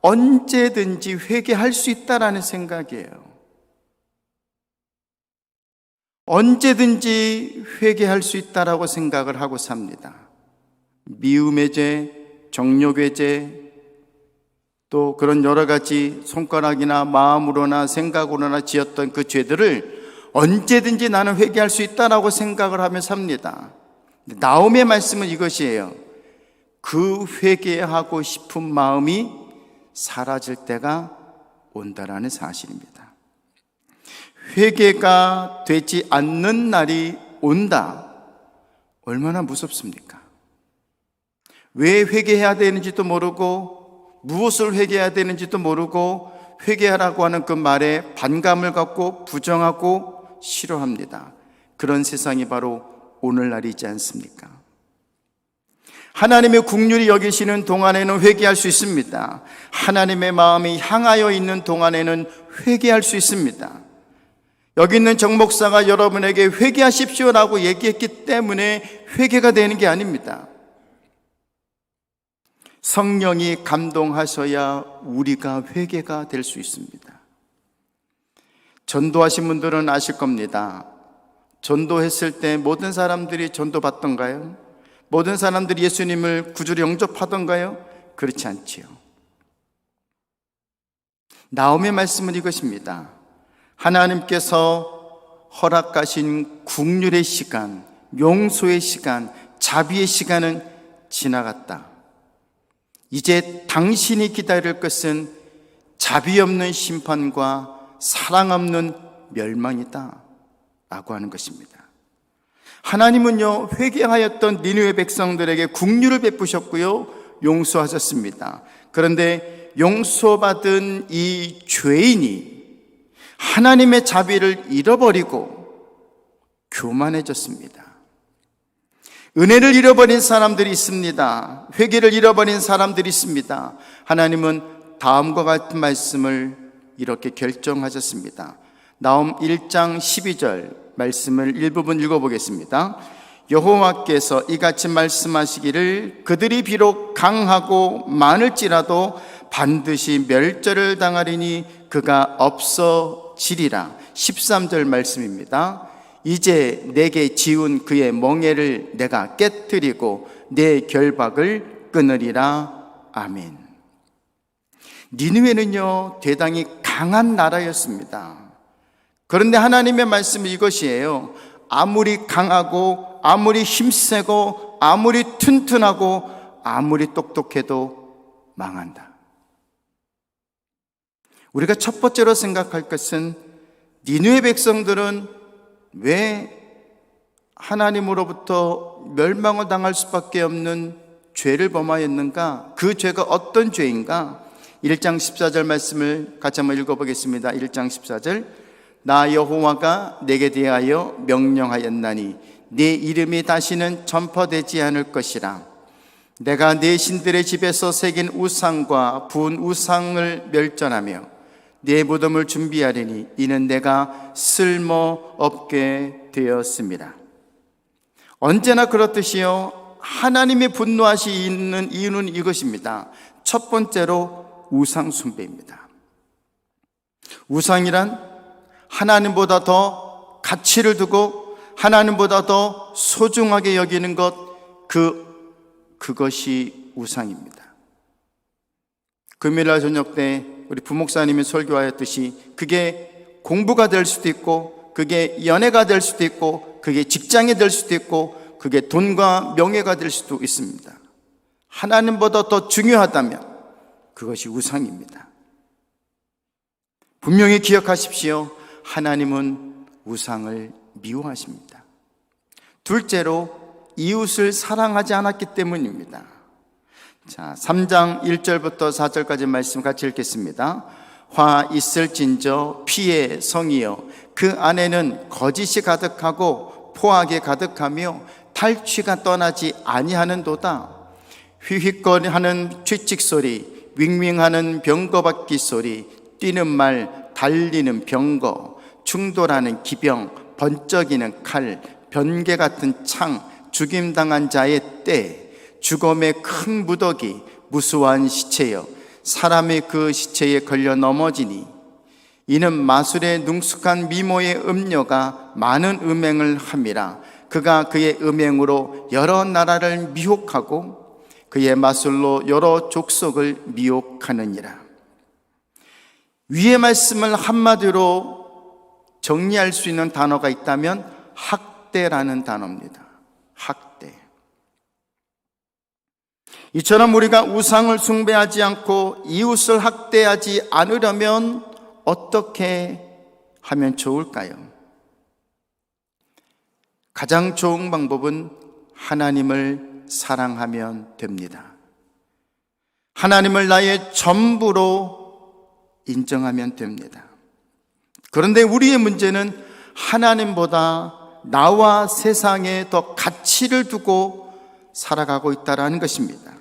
언제든지 회개할 수 있다라는 생각이에요. 언제든지 회개할 수 있다라고 생각을 하고 삽니다. 미움의 죄, 정욕의 죄, 또 그런 여러 가지 손가락이나 마음으로나 생각으로나 지었던 그 죄들을 언제든지 나는 회개할 수 있다라고 생각을 하며 삽니다. 나훔의 말씀은 이것이에요. 그 회개하고 싶은 마음이 사라질 때가 온다라는 사실입니다. 회개가 되지 않는 날이 온다. 얼마나 무섭습니까? 왜 회개해야 되는지도 모르고 무엇을 회개해야 되는지도 모르고 회개하라고 하는 그 말에 반감을 갖고 부정하고 싫어합니다. 그런 세상이 바로 오늘날이지 않습니까? 하나님의 긍휼히 여기시는 동안에는 회개할 수 있습니다. 하나님의 마음이 향하여 있는 동안에는 회개할 수 있습니다. 여기 있는 정 목사가 여러분에게 회개하십시오라고 얘기했기 때문에 회개가 되는 게 아닙니다. 성령이 감동하셔야 우리가 회개가 될 수 있습니다. 전도하신 분들은 아실 겁니다. 전도했을 때 모든 사람들이 전도받던가요? 모든 사람들이 예수님을 구주로 영접하던가요? 그렇지 않지요. 나훔의 말씀은 이것입니다. 하나님께서 허락하신 긍휼의 시간, 용서의 시간, 자비의 시간은 지나갔다. 이제 당신이 기다릴 것은 자비 없는 심판과 사랑 없는 멸망이다 라고 하는 것입니다. 하나님은요, 회개하였던 니느웨 백성들에게 긍휼을 베푸셨고요, 용서하셨습니다. 그런데 용서받은 이 죄인이 하나님의 자비를 잃어버리고 교만해졌습니다. 은혜를 잃어버린 사람들이 있습니다. 회개를 잃어버린 사람들이 있습니다. 하나님은 다음과 같은 말씀을 이렇게 결정하셨습니다. 나홈 1장 12절 말씀을 일부분 읽어보겠습니다. 여호와께서 이같이 말씀하시기를 그들이 비록 강하고 많을지라도 반드시 멸절을 당하리니 그가 없어지리라. 13절 말씀입니다. 이제 내게 지운 그의 멍에를 내가 깨뜨리고 내 결박을 끊으리라. 아멘. 니느웨는요, 대단히 강한 나라였습니다. 그런데 하나님의 말씀은 이것이에요. 아무리 강하고 아무리 힘세고 아무리 튼튼하고 아무리 똑똑해도 망한다. 우리가 첫 번째로 생각할 것은 니느웨 백성들은 왜 하나님으로부터 멸망을 당할 수밖에 없는 죄를 범하였는가? 그 죄가 어떤 죄인가? 1장 14절 말씀을 같이 한번 읽어보겠습니다. 1장 14절. 나 여호와가 내게 대하여 명령하였나니 네 이름이 다시는 전파되지 않을 것이라. 내가 네 신들의 집에서 새긴 우상과 부은 우상을 멸절하며 네 무덤을 준비하리니 이는 내가 쓸모없게 되었습니다. 언제나 그렇듯이요, 하나님이 분노하시는 이유는 이것입니다. 첫 번째로 우상 숭배입니다. 우상이란 하나님보다 더 가치를 두고 하나님보다 더 소중하게 여기는 것, 그것이 우상입니다. 금요일날 저녁 때 우리 부목사님이 설교하였듯이 그게 공부가 될 수도 있고 그게 연애가 될 수도 있고 그게 직장이 될 수도 있고 그게 돈과 명예가 될 수도 있습니다. 하나님보다 더 중요하다면 그것이 우상입니다. 분명히 기억하십시오. 하나님은 우상을 미워하십니다. 둘째로 이웃을 사랑하지 않았기 때문입니다. 자, 3장 1절부터 4절까지 말씀 같이 읽겠습니다. 화 있을진저 피의 성이여 그 안에는 거짓이 가득하고 포악이 가득하며 탈취가 떠나지 아니하는도다. 휘휘거리하는 취칙 소리, 윙윙하는 병거바퀴 소리, 뛰는 말, 달리는 병거, 충돌하는 기병, 번쩍이는 칼, 변개 같은 창, 죽임당한 자의 때, 죽음의 큰 무더기, 무수한 시체여 사람의 그 시체에 걸려 넘어지니 이는 마술의 능숙한 미모의 음녀가 많은 음행을 함이라. 그가 그의 음행으로 여러 나라를 미혹하고 그의 마술로 여러 족속을 미혹하느니라. 위의 말씀을 한마디로 정리할 수 있는 단어가 있다면 학대라는 단어입니다. 학대. 이처럼 우리가 우상을 숭배하지 않고 이웃을 학대하지 않으려면 어떻게 하면 좋을까요? 가장 좋은 방법은 하나님을 사랑하면 됩니다. 하나님을 나의 전부로 인정하면 됩니다. 그런데 우리의 문제는 하나님보다 나와 세상에 더 가치를 두고 살아가고 있다는 것입니다.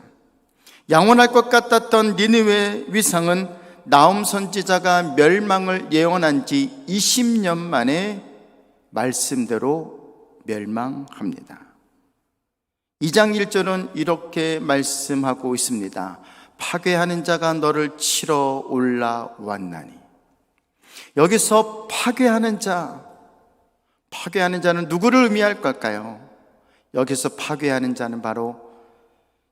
양혼할 것 같았던 니느웨 위상은 나홈 선지자가 멸망을 예언한 지 20년 만에 말씀대로 멸망합니다. 2장 1절은 이렇게 말씀하고 있습니다. 파괴하는 자가 너를 치러 올라왔나니. 여기서 파괴하는 자는 누구를 의미할 걸까요? 여기서 파괴하는 자는 바로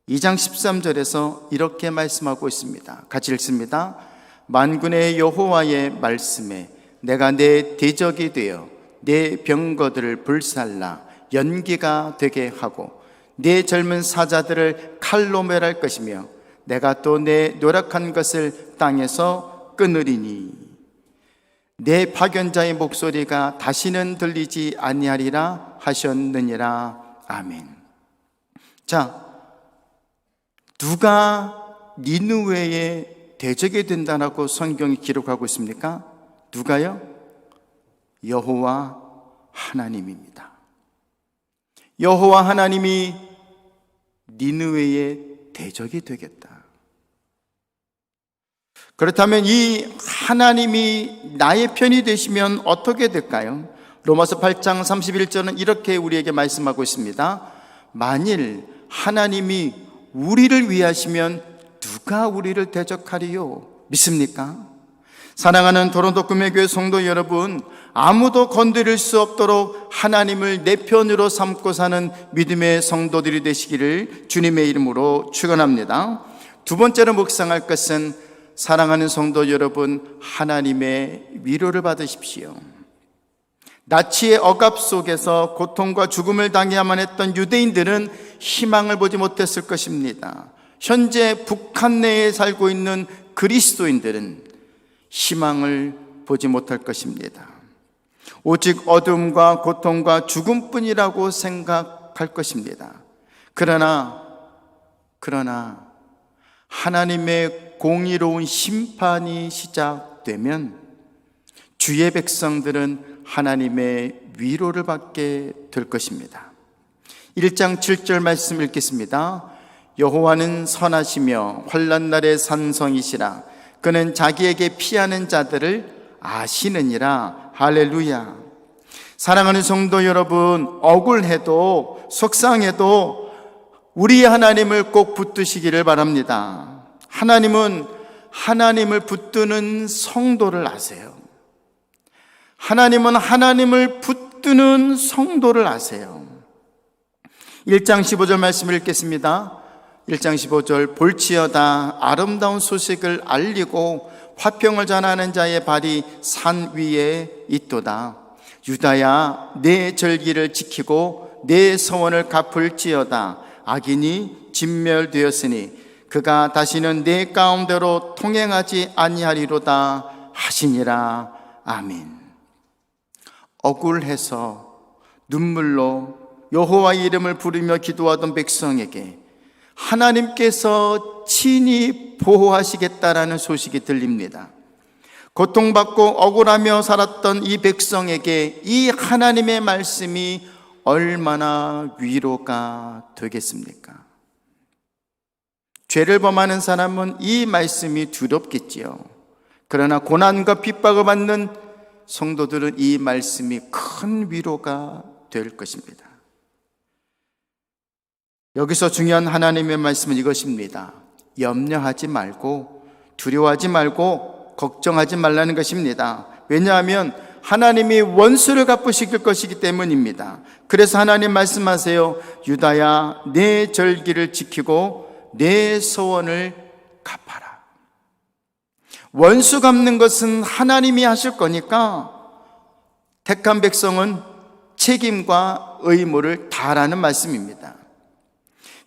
2장 13절에서 이렇게 말씀하고 있습니다. 같이 읽습니다. 만군의 여호와의 말씀에 내가 내 대적이 되어 내 병거들을 불살라 연기가 되게 하고 내 젊은 사자들을 칼로 멸할 것이며 내가 또 내 노력한 것을 땅에서 끊으리니 내 파견자의 목소리가 다시는 들리지 아니하리라 하셨느니라. 아멘. 자, 누가 니느웨의 대적이 된다라고 성경이 기록하고 있습니까? 누가요? 여호와 하나님입니다. 여호와 하나님이 니느웨의 대적이 되겠다. 그렇다면 이 하나님이 나의 편이 되시면 어떻게 될까요? 로마서 8장 31절은 이렇게 우리에게 말씀하고 있습니다. 만일 하나님이 우리를 위하시면 누가 우리를 대적하리요? 믿습니까? 사랑하는 토론토 금혜교회 성도 여러분, 아무도 건드릴 수 없도록 하나님을 내 편으로 삼고 사는 믿음의 성도들이 되시기를 주님의 이름으로 축원합니다. 두 번째로 묵상할 것은, 사랑하는 성도 여러분, 하나님의 위로를 받으십시오. 나치의 억압 속에서 고통과 죽음을 당해야만 했던 유대인들은 희망을 보지 못했을 것입니다. 현재 북한 내에 살고 있는 그리스도인들은 희망을 보지 못할 것입니다. 오직 어둠과 고통과 죽음뿐이라고 생각할 것입니다. 그러나 하나님의 공의로운 심판이 시작되면 주의 백성들은 하나님의 위로를 받게 될 것입니다. 1장 7절 말씀 읽겠습니다. 여호와는 선하시며 환난 날의 산성이시라. 그는 자기에게 피하는 자들을 아시느니라. 할렐루야. 사랑하는 성도 여러분, 억울해도 속상해도 우리 하나님을 꼭 붙드시기를 바랍니다. 하나님은 하나님을 붙드는 성도를 아세요. 하나님은 하나님을 붙드는 성도를 아세요. 1장 15절 말씀을 읽겠습니다. 1장 15절, 볼지어다 아름다운 소식을 알리고 화평을 전하는 자의 발이 산 위에 있도다. 유다야, 내 절기를 지키고 내 서원을 갚을지어다. 악인이 진멸되었으니 그가 다시는 내 가운데로 통행하지 아니하리로다 하시니라. 아멘. 억울해서 눈물로 여호와의 이름을 부르며 기도하던 백성에게 하나님께서 친히 보호하시겠다라는 소식이 들립니다. 고통받고 억울하며 살았던 이 백성에게 이 하나님의 말씀이 얼마나 위로가 되겠습니까? 죄를 범하는 사람은 이 말씀이 두렵겠지요. 그러나 고난과 핍박을 받는 성도들은 이 말씀이 큰 위로가 될 것입니다. 여기서 중요한 하나님의 말씀은 이것입니다. 염려하지 말고 두려워하지 말고 걱정하지 말라는 것입니다. 왜냐하면 하나님이 원수를 갚으실 것이기 때문입니다. 그래서 하나님 말씀하세요. 유다야, 내 절기를 지키고 내 소원을 갚아라. 원수 갚는 것은 하나님이 하실 거니까 택한 백성은 책임과 의무를 다하라는 말씀입니다.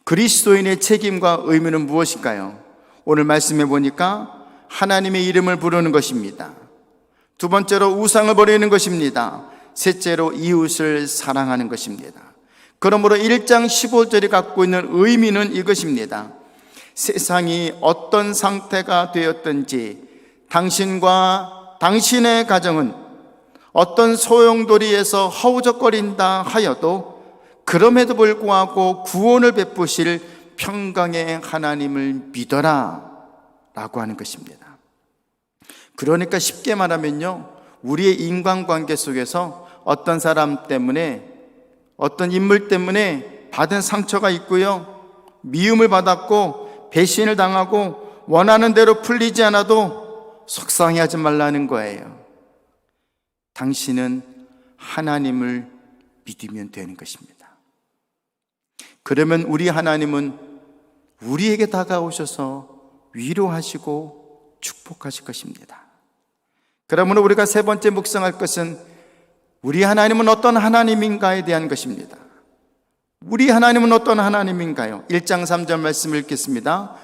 그리스도인의 책임과 의무는 무엇일까요? 오늘 말씀해 보니까 하나님의 이름을 부르는 것입니다. 두 번째로 우상을 버리는 것입니다. 셋째로 이웃을 사랑하는 것입니다. 그러므로 1장 15절이 갖고 있는 의미는 이것입니다. 세상이 어떤 상태가 되었든지 당신과 당신의 가정은 어떤 소용돌이에서 허우적거린다 하여도 그럼에도 불구하고 구원을 베푸실 평강의 하나님을 믿어라 라고 하는 것입니다. 그러니까 쉽게 말하면요, 우리의 인간관계 속에서 어떤 사람 때문에, 어떤 인물 때문에 받은 상처가 있고요, 미움을 받았고 배신을 당하고 원하는 대로 풀리지 않아도 속상해하지 말라는 거예요. 당신은 하나님을 믿으면 되는 것입니다. 그러면 우리 하나님은 우리에게 다가오셔서 위로하시고 축복하실 것입니다. 그러므로 우리가 세 번째 묵상할 것은 우리 하나님은 어떤 하나님인가에 대한 것입니다. 우리 하나님은 어떤 하나님인가요? 1장 3절 말씀을 읽겠습니다.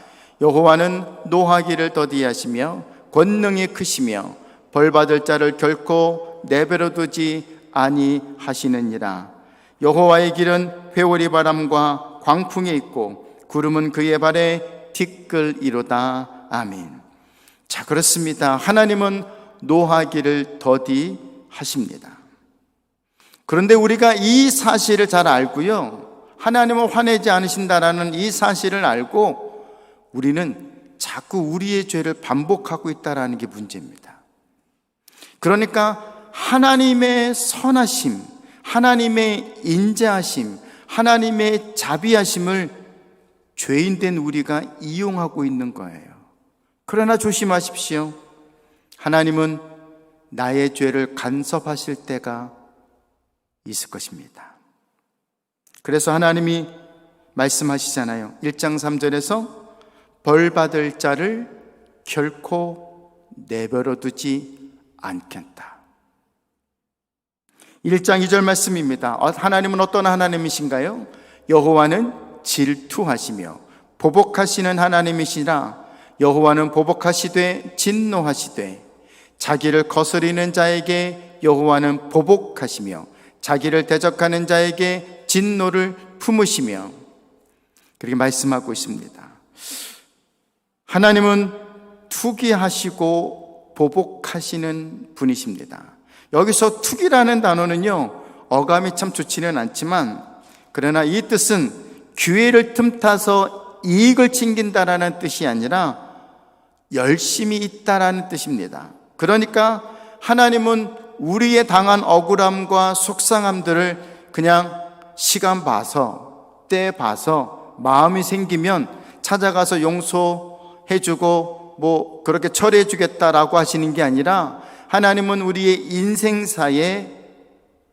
여호와는 노하기를 더디하시며 권능이 크시며 벌받을 자를 결코 내버려 두지 아니하시느니라. 여호와의 길은 회오리 바람과 광풍에 있고 구름은 그의 발에 티끌이로다. 아멘. 자, 그렇습니다. 하나님은 노하기를 더디하십니다. 그런데 우리가 이 사실을 잘 알고요, 하나님은 화내지 않으신다라는 이 사실을 알고 우리는 자꾸 우리의 죄를 반복하고 있다는 게 문제입니다. 그러니까 하나님의 선하심, 하나님의 인자하심, 하나님의 자비하심을 죄인된 우리가 이용하고 있는 거예요. 그러나 조심하십시오. 하나님은 나의 죄를 간섭하실 때가 있을 것입니다. 그래서 하나님이 말씀하시잖아요. 1장 3절에서 벌 받을 자를 결코 내버려 두지 않겠다. 1장 2절 말씀입니다. 하나님은 어떤 하나님이신가요? 여호와는 질투하시며 보복하시는 하나님이시라. 여호와는 보복하시되 진노하시되 자기를 거스리는 자에게 여호와는 보복하시며 자기를 대적하는 자에게 진노를 품으시며, 그렇게 말씀하고 있습니다. 하나님은 투기하시고 보복하시는 분이십니다. 여기서 투기라는 단어는요, 어감이 참 좋지는 않지만, 그러나 이 뜻은 기회를 틈타서 이익을 챙긴다라는 뜻이 아니라 열심히 있다라는 뜻입니다. 그러니까 하나님은 우리의 당한 억울함과 속상함들을 그냥 시간 봐서, 때 봐서 마음이 생기면 찾아가서 용서해주고 그렇게 처리해주겠다라고 하시는 게 아니라, 하나님은 우리의 인생사에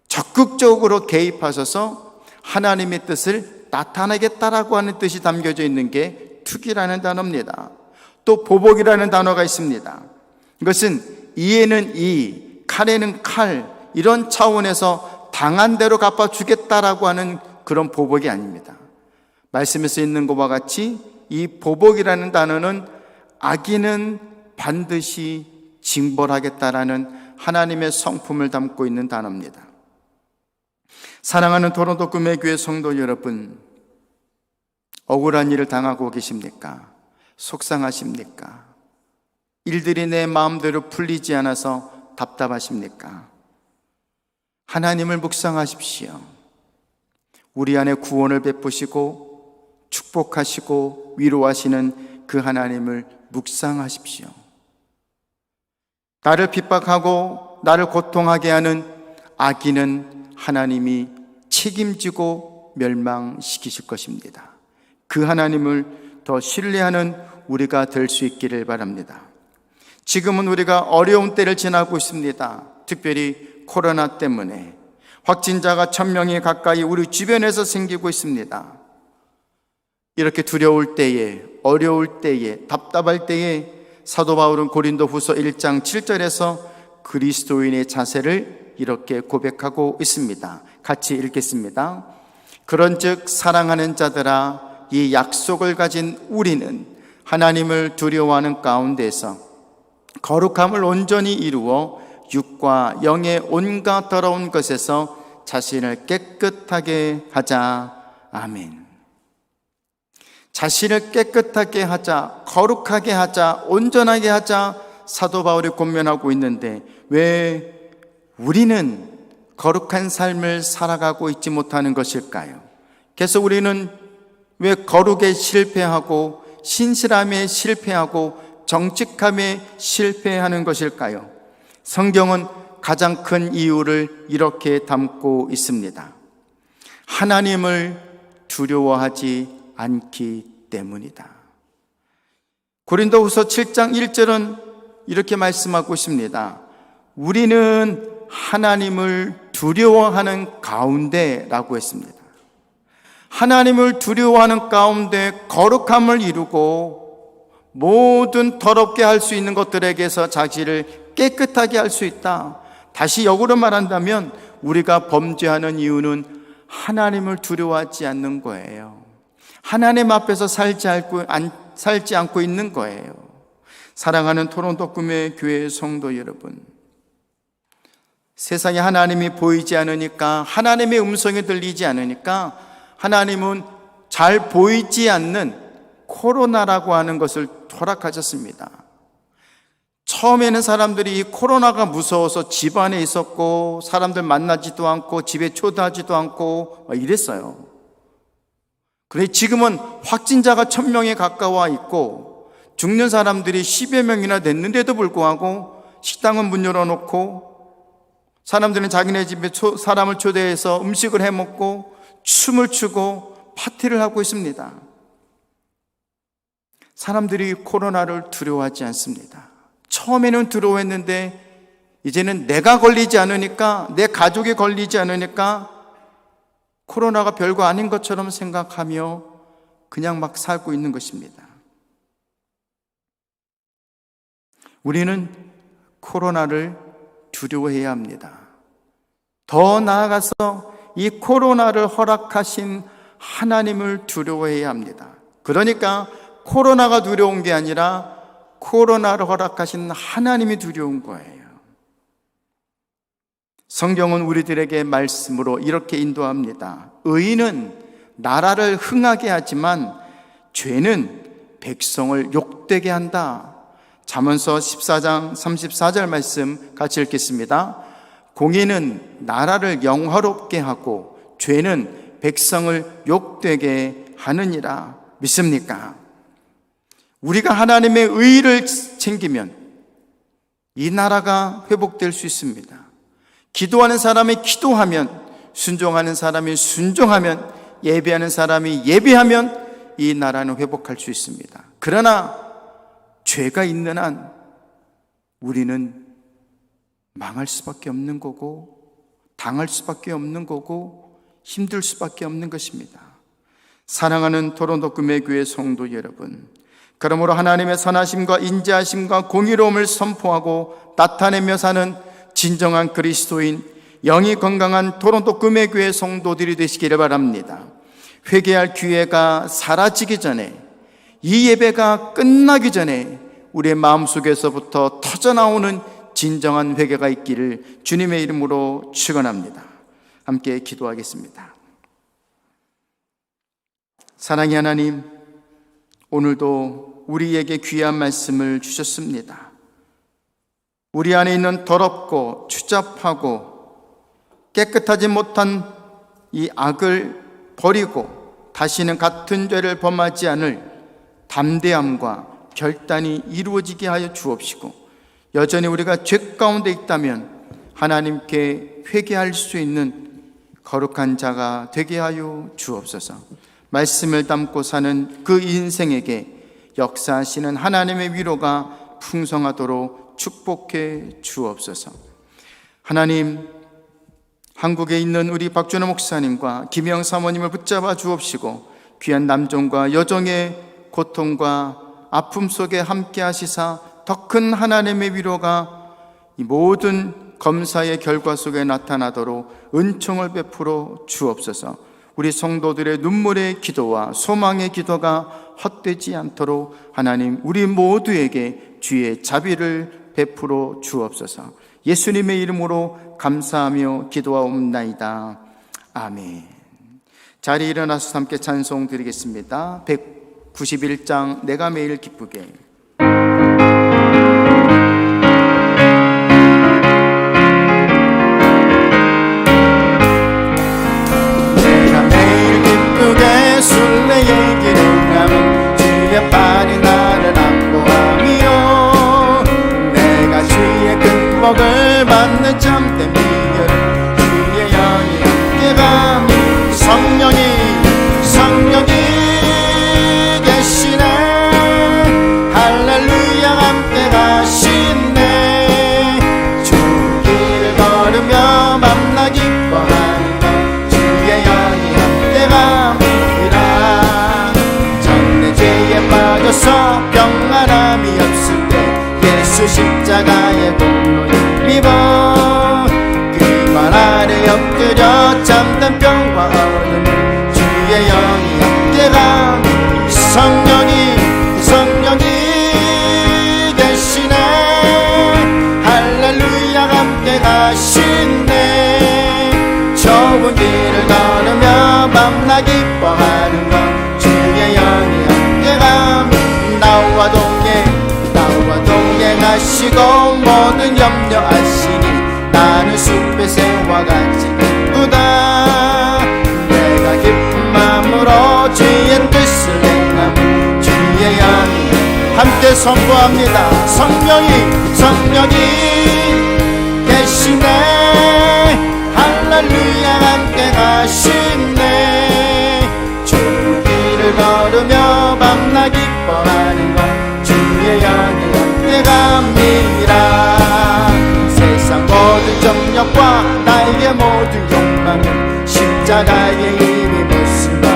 적극적으로 개입하셔서 하나님의 뜻을 나타내겠다라고 하는 뜻이 담겨져 있는 게 투기라는 단어입니다. 또 보복이라는 단어가 있습니다. 이것은 이에는 이, 칼에는 칼, 이런 차원에서 당한 대로 갚아주겠다라고 하는 그런 보복이 아닙니다. 말씀에서 있는 것과 같이 이 보복이라는 단어는 악인은 반드시 징벌하겠다라는 하나님의 성품을 담고 있는 단어입니다. 사랑하는 토론토 꿈의교회 성도 여러분, 억울한 일을 당하고 계십니까? 속상하십니까? 일들이 내 마음대로 풀리지 않아서 답답하십니까? 하나님을 묵상하십시오. 우리 안에 구원을 베푸시고 축복하시고 위로하시는 그 하나님을 묵상하십시오. 나를 핍박하고 나를 고통하게 하는 악인은 하나님이 책임지고 멸망시키실 것입니다. 그 하나님을 더 신뢰하는 우리가 될 수 있기를 바랍니다. 지금은 우리가 어려운 때를 지나고 있습니다. 특별히 코로나 때문에 확진자가 1000명이 가까이 우리 주변에서 생기고 있습니다. 이렇게 두려울 때에, 어려울 때에, 답답할 때에 사도 바울은 고린도후서 1장 7절에서 그리스도인의 자세를 이렇게 고백하고 있습니다. 같이 읽겠습니다. 그런즉 사랑하는 자들아, 이 약속을 가진 우리는 하나님을 두려워하는 가운데서 거룩함을 온전히 이루어 육과 영의 온갖 더러운 것에서 자신을 깨끗하게 하자. 아멘. 자신을 깨끗하게 하자, 거룩하게 하자, 온전하게 하자, 사도 바울이 권면하고 있는데 왜 우리는 거룩한 삶을 살아가고 있지 못하는 것일까요? 그래서 우리는 왜 거룩에 실패하고 신실함에 실패하고 정직함에 실패하는 것일까요? 성경은 가장 큰 이유를 이렇게 담고 있습니다. 하나님을 두려워하지 않기 때문이다. 고린도후서 7장 1절은 이렇게 말씀하고 있습니다. 우리는 하나님을 두려워하는 가운데라고 했습니다. 하나님을 두려워하는 가운데 거룩함을 이루고 모든 더럽게 할 수 있는 것들에게서 자기를 깨끗하게 할 수 있다. 다시 역으로 말한다면 우리가 범죄하는 이유는 하나님을 두려워하지 않는 거예요. 하나님 앞에서 살지 않고 있는 거예요. 사랑하는 토론토 꿈의 교회 성도 여러분, 세상에 하나님이 보이지 않으니까, 하나님의 음성이 들리지 않으니까 하나님은 잘 보이지 않는 코로나라고 하는 것을 허락하셨습니다. 처음에는 사람들이 이 코로나가 무서워서 집 안에 있었고 사람들 만나지도 않고 집에 초대하지도 않고 이랬어요. 그런데 지금은 확진자가 1000명에 가까워 있고 죽는 사람들이 10여 명이나 됐는데도 불구하고 식당은 문 열어놓고 사람들은 자기네 집에 사람을 초대해서 음식을 해먹고 춤을 추고 파티를 하고 있습니다. 사람들이 코로나를 두려워하지 않습니다. 처음에는 두려워했는데 이제는 내가 걸리지 않으니까, 내 가족이 걸리지 않으니까 코로나가 별거 아닌 것처럼 생각하며 그냥 막 살고 있는 것입니다. 우리는 코로나를 두려워해야 합니다. 더 나아가서 이 코로나를 허락하신 하나님을 두려워해야 합니다. 그러니까 코로나가 두려운 게 아니라 코로나를 허락하신 하나님이 두려운 거예요. 성경은 우리들에게 말씀으로 이렇게 인도합니다. 의인은 나라를 흥하게 하지만 죄는 백성을 욕되게 한다. 잠언서 14장 34절 말씀 같이 읽겠습니다. 공의는 나라를 영화롭게 하고 죄는 백성을 욕되게 하느니라. 믿습니까? 우리가 하나님의 의를 챙기면 이 나라가 회복될 수 있습니다. 기도하는 사람이 기도하면, 순종하는 사람이 순종하면, 예배하는 사람이 예배하면 이 나라는 회복할 수 있습니다. 그러나 죄가 있는 한 우리는 망할 수밖에 없는 거고, 당할 수밖에 없는 거고, 힘들 수밖에 없는 것입니다. 사랑하는 토론토 금혜교회 성도 여러분, 그러므로 하나님의 선하심과 인자하심과 공의로움을 선포하고 나타내며 사는 진정한 그리스도인, 영이 건강한 토론토 금혜교회 성도들이 되시기를 바랍니다. 회개할 기회가 사라지기 전에, 이 예배가 끝나기 전에 우리의 마음속에서부터 터져나오는 진정한 회개가 있기를 주님의 이름으로 축원합니다. 함께 기도하겠습니다. 사랑의 하나님, 오늘도 우리에게 귀한 말씀을 주셨습니다. 우리 안에 있는 더럽고 추잡하고 깨끗하지 못한 이 악을 버리고 다시는 같은 죄를 범하지 않을 담대함과 결단이 이루어지게 하여 주옵시고, 여전히 우리가 죄 가운데 있다면 하나님께 회개할 수 있는 거룩한 자가 되게 하여 주옵소서. 말씀을 담고 사는 그 인생에게 역사하시는 하나님의 위로가 풍성하도록 축복해 주옵소서. 하나님, 한국에 있는 우리 박준호 목사님과 김영 사모님을 붙잡아 주옵시고, 귀한 남종과 여종의 고통과 아픔 속에 함께 하시사 더 큰 하나님의 위로가 이 모든 검사의 결과 속에 나타나도록 은총을 베풀어 주옵소서. 우리 성도들의 눈물의 기도와 소망의 기도가 헛되지 않도록 하나님, 우리 모두에게 주의 자비를 베풀어 주옵소서. 예수님의 이름으로 감사하며 기도하옵나이다. 아멘. 자리에 일어나서 함께 찬송 드리겠습니다. 191장 내가 매일 기쁘게. 순례의 길을 가면 주의 팔이 나를 안보하며, 내가 주의 큰 복을 받는 참된 비결, 주의 영이 함께 가니 성령이 계시네. 할렐루야 함께 가시네. 좋은 길을 걸으며 만나 기뻐하는 것, 주의 영이 함께 가니 빠져서 평안함이 없을 때 예수 십자가의 공로를 입어 그말 아래 엎드려 잠든 평화 얻음을 주의 영이 함께 가니 성령이 계시네. 할렐루야 함께 가시네. 좁은 길을 걸으며 만나 기뻐하는 것, 주의 영이 나와 동행하시 아시고 모든 염려 아시니 나는 숲의 새와 같이 기쁘다. 내가 기쁜 마음으로 주의 뜻을 행하며 주의 영이 함께 선포합니다. 성령이 계시네. 할렐루야 함께 가시네. 주 길을 걸으며 밤낮 기뻐하는 것 주의 영이 함께 갑니다. 세상 모든 정욕과 나에게 모든 욕망은 십자가에 이미 묻습니다.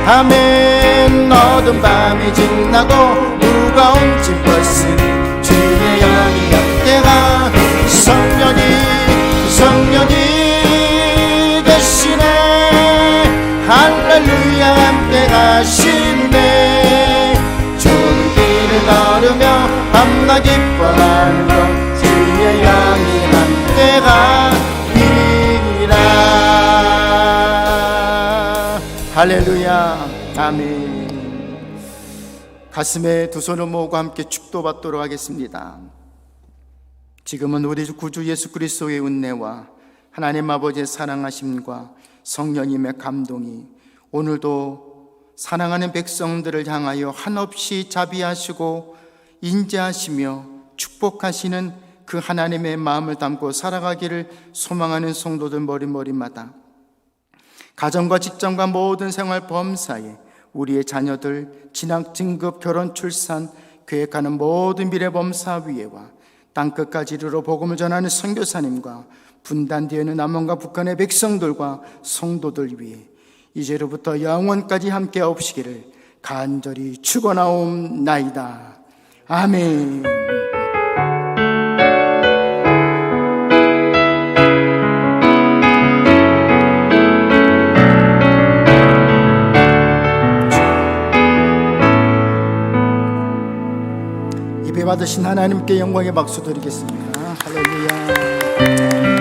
아멘. 어두운 밤이 지나고 무거운 짐 벗으니 주의 영이 함께 가. 성령이 계시네. 할렐루야 함께 가시네. 좋은 길을 걸으며 밤낮 기뻐하는 것 주의 영이 함께 가리라. 할렐루야. 아멘. 가슴에 두 손을 모으고 함께 축도받도록 하겠습니다. 지금은 우리 구주 예수 그리스도의 은혜와 하나님 아버지의 사랑하심과 성령님의 감동이 오늘도 사랑하는 백성들을 향하여 한없이 자비하시고 인자하시며 축복하시는 그 하나님의 마음을 담고 살아가기를 소망하는 성도들 머리마다 가정과 직장과 모든 생활 범사에 우리의 자녀들 진학, 진급, 결혼, 출산, 계획하는 모든 미래 범사 위에와 땅끝까지 이르러 복음을 전하는 선교사님과 분단되어 있는 남한과 북한의 백성들과 성도들 위해 이제로부터 영원까지 함께 하옵시기를 간절히 축원하옵나이다. 아멘. 예배 받으신 하나님께 영광의 박수 드리겠습니다. 할렐루야.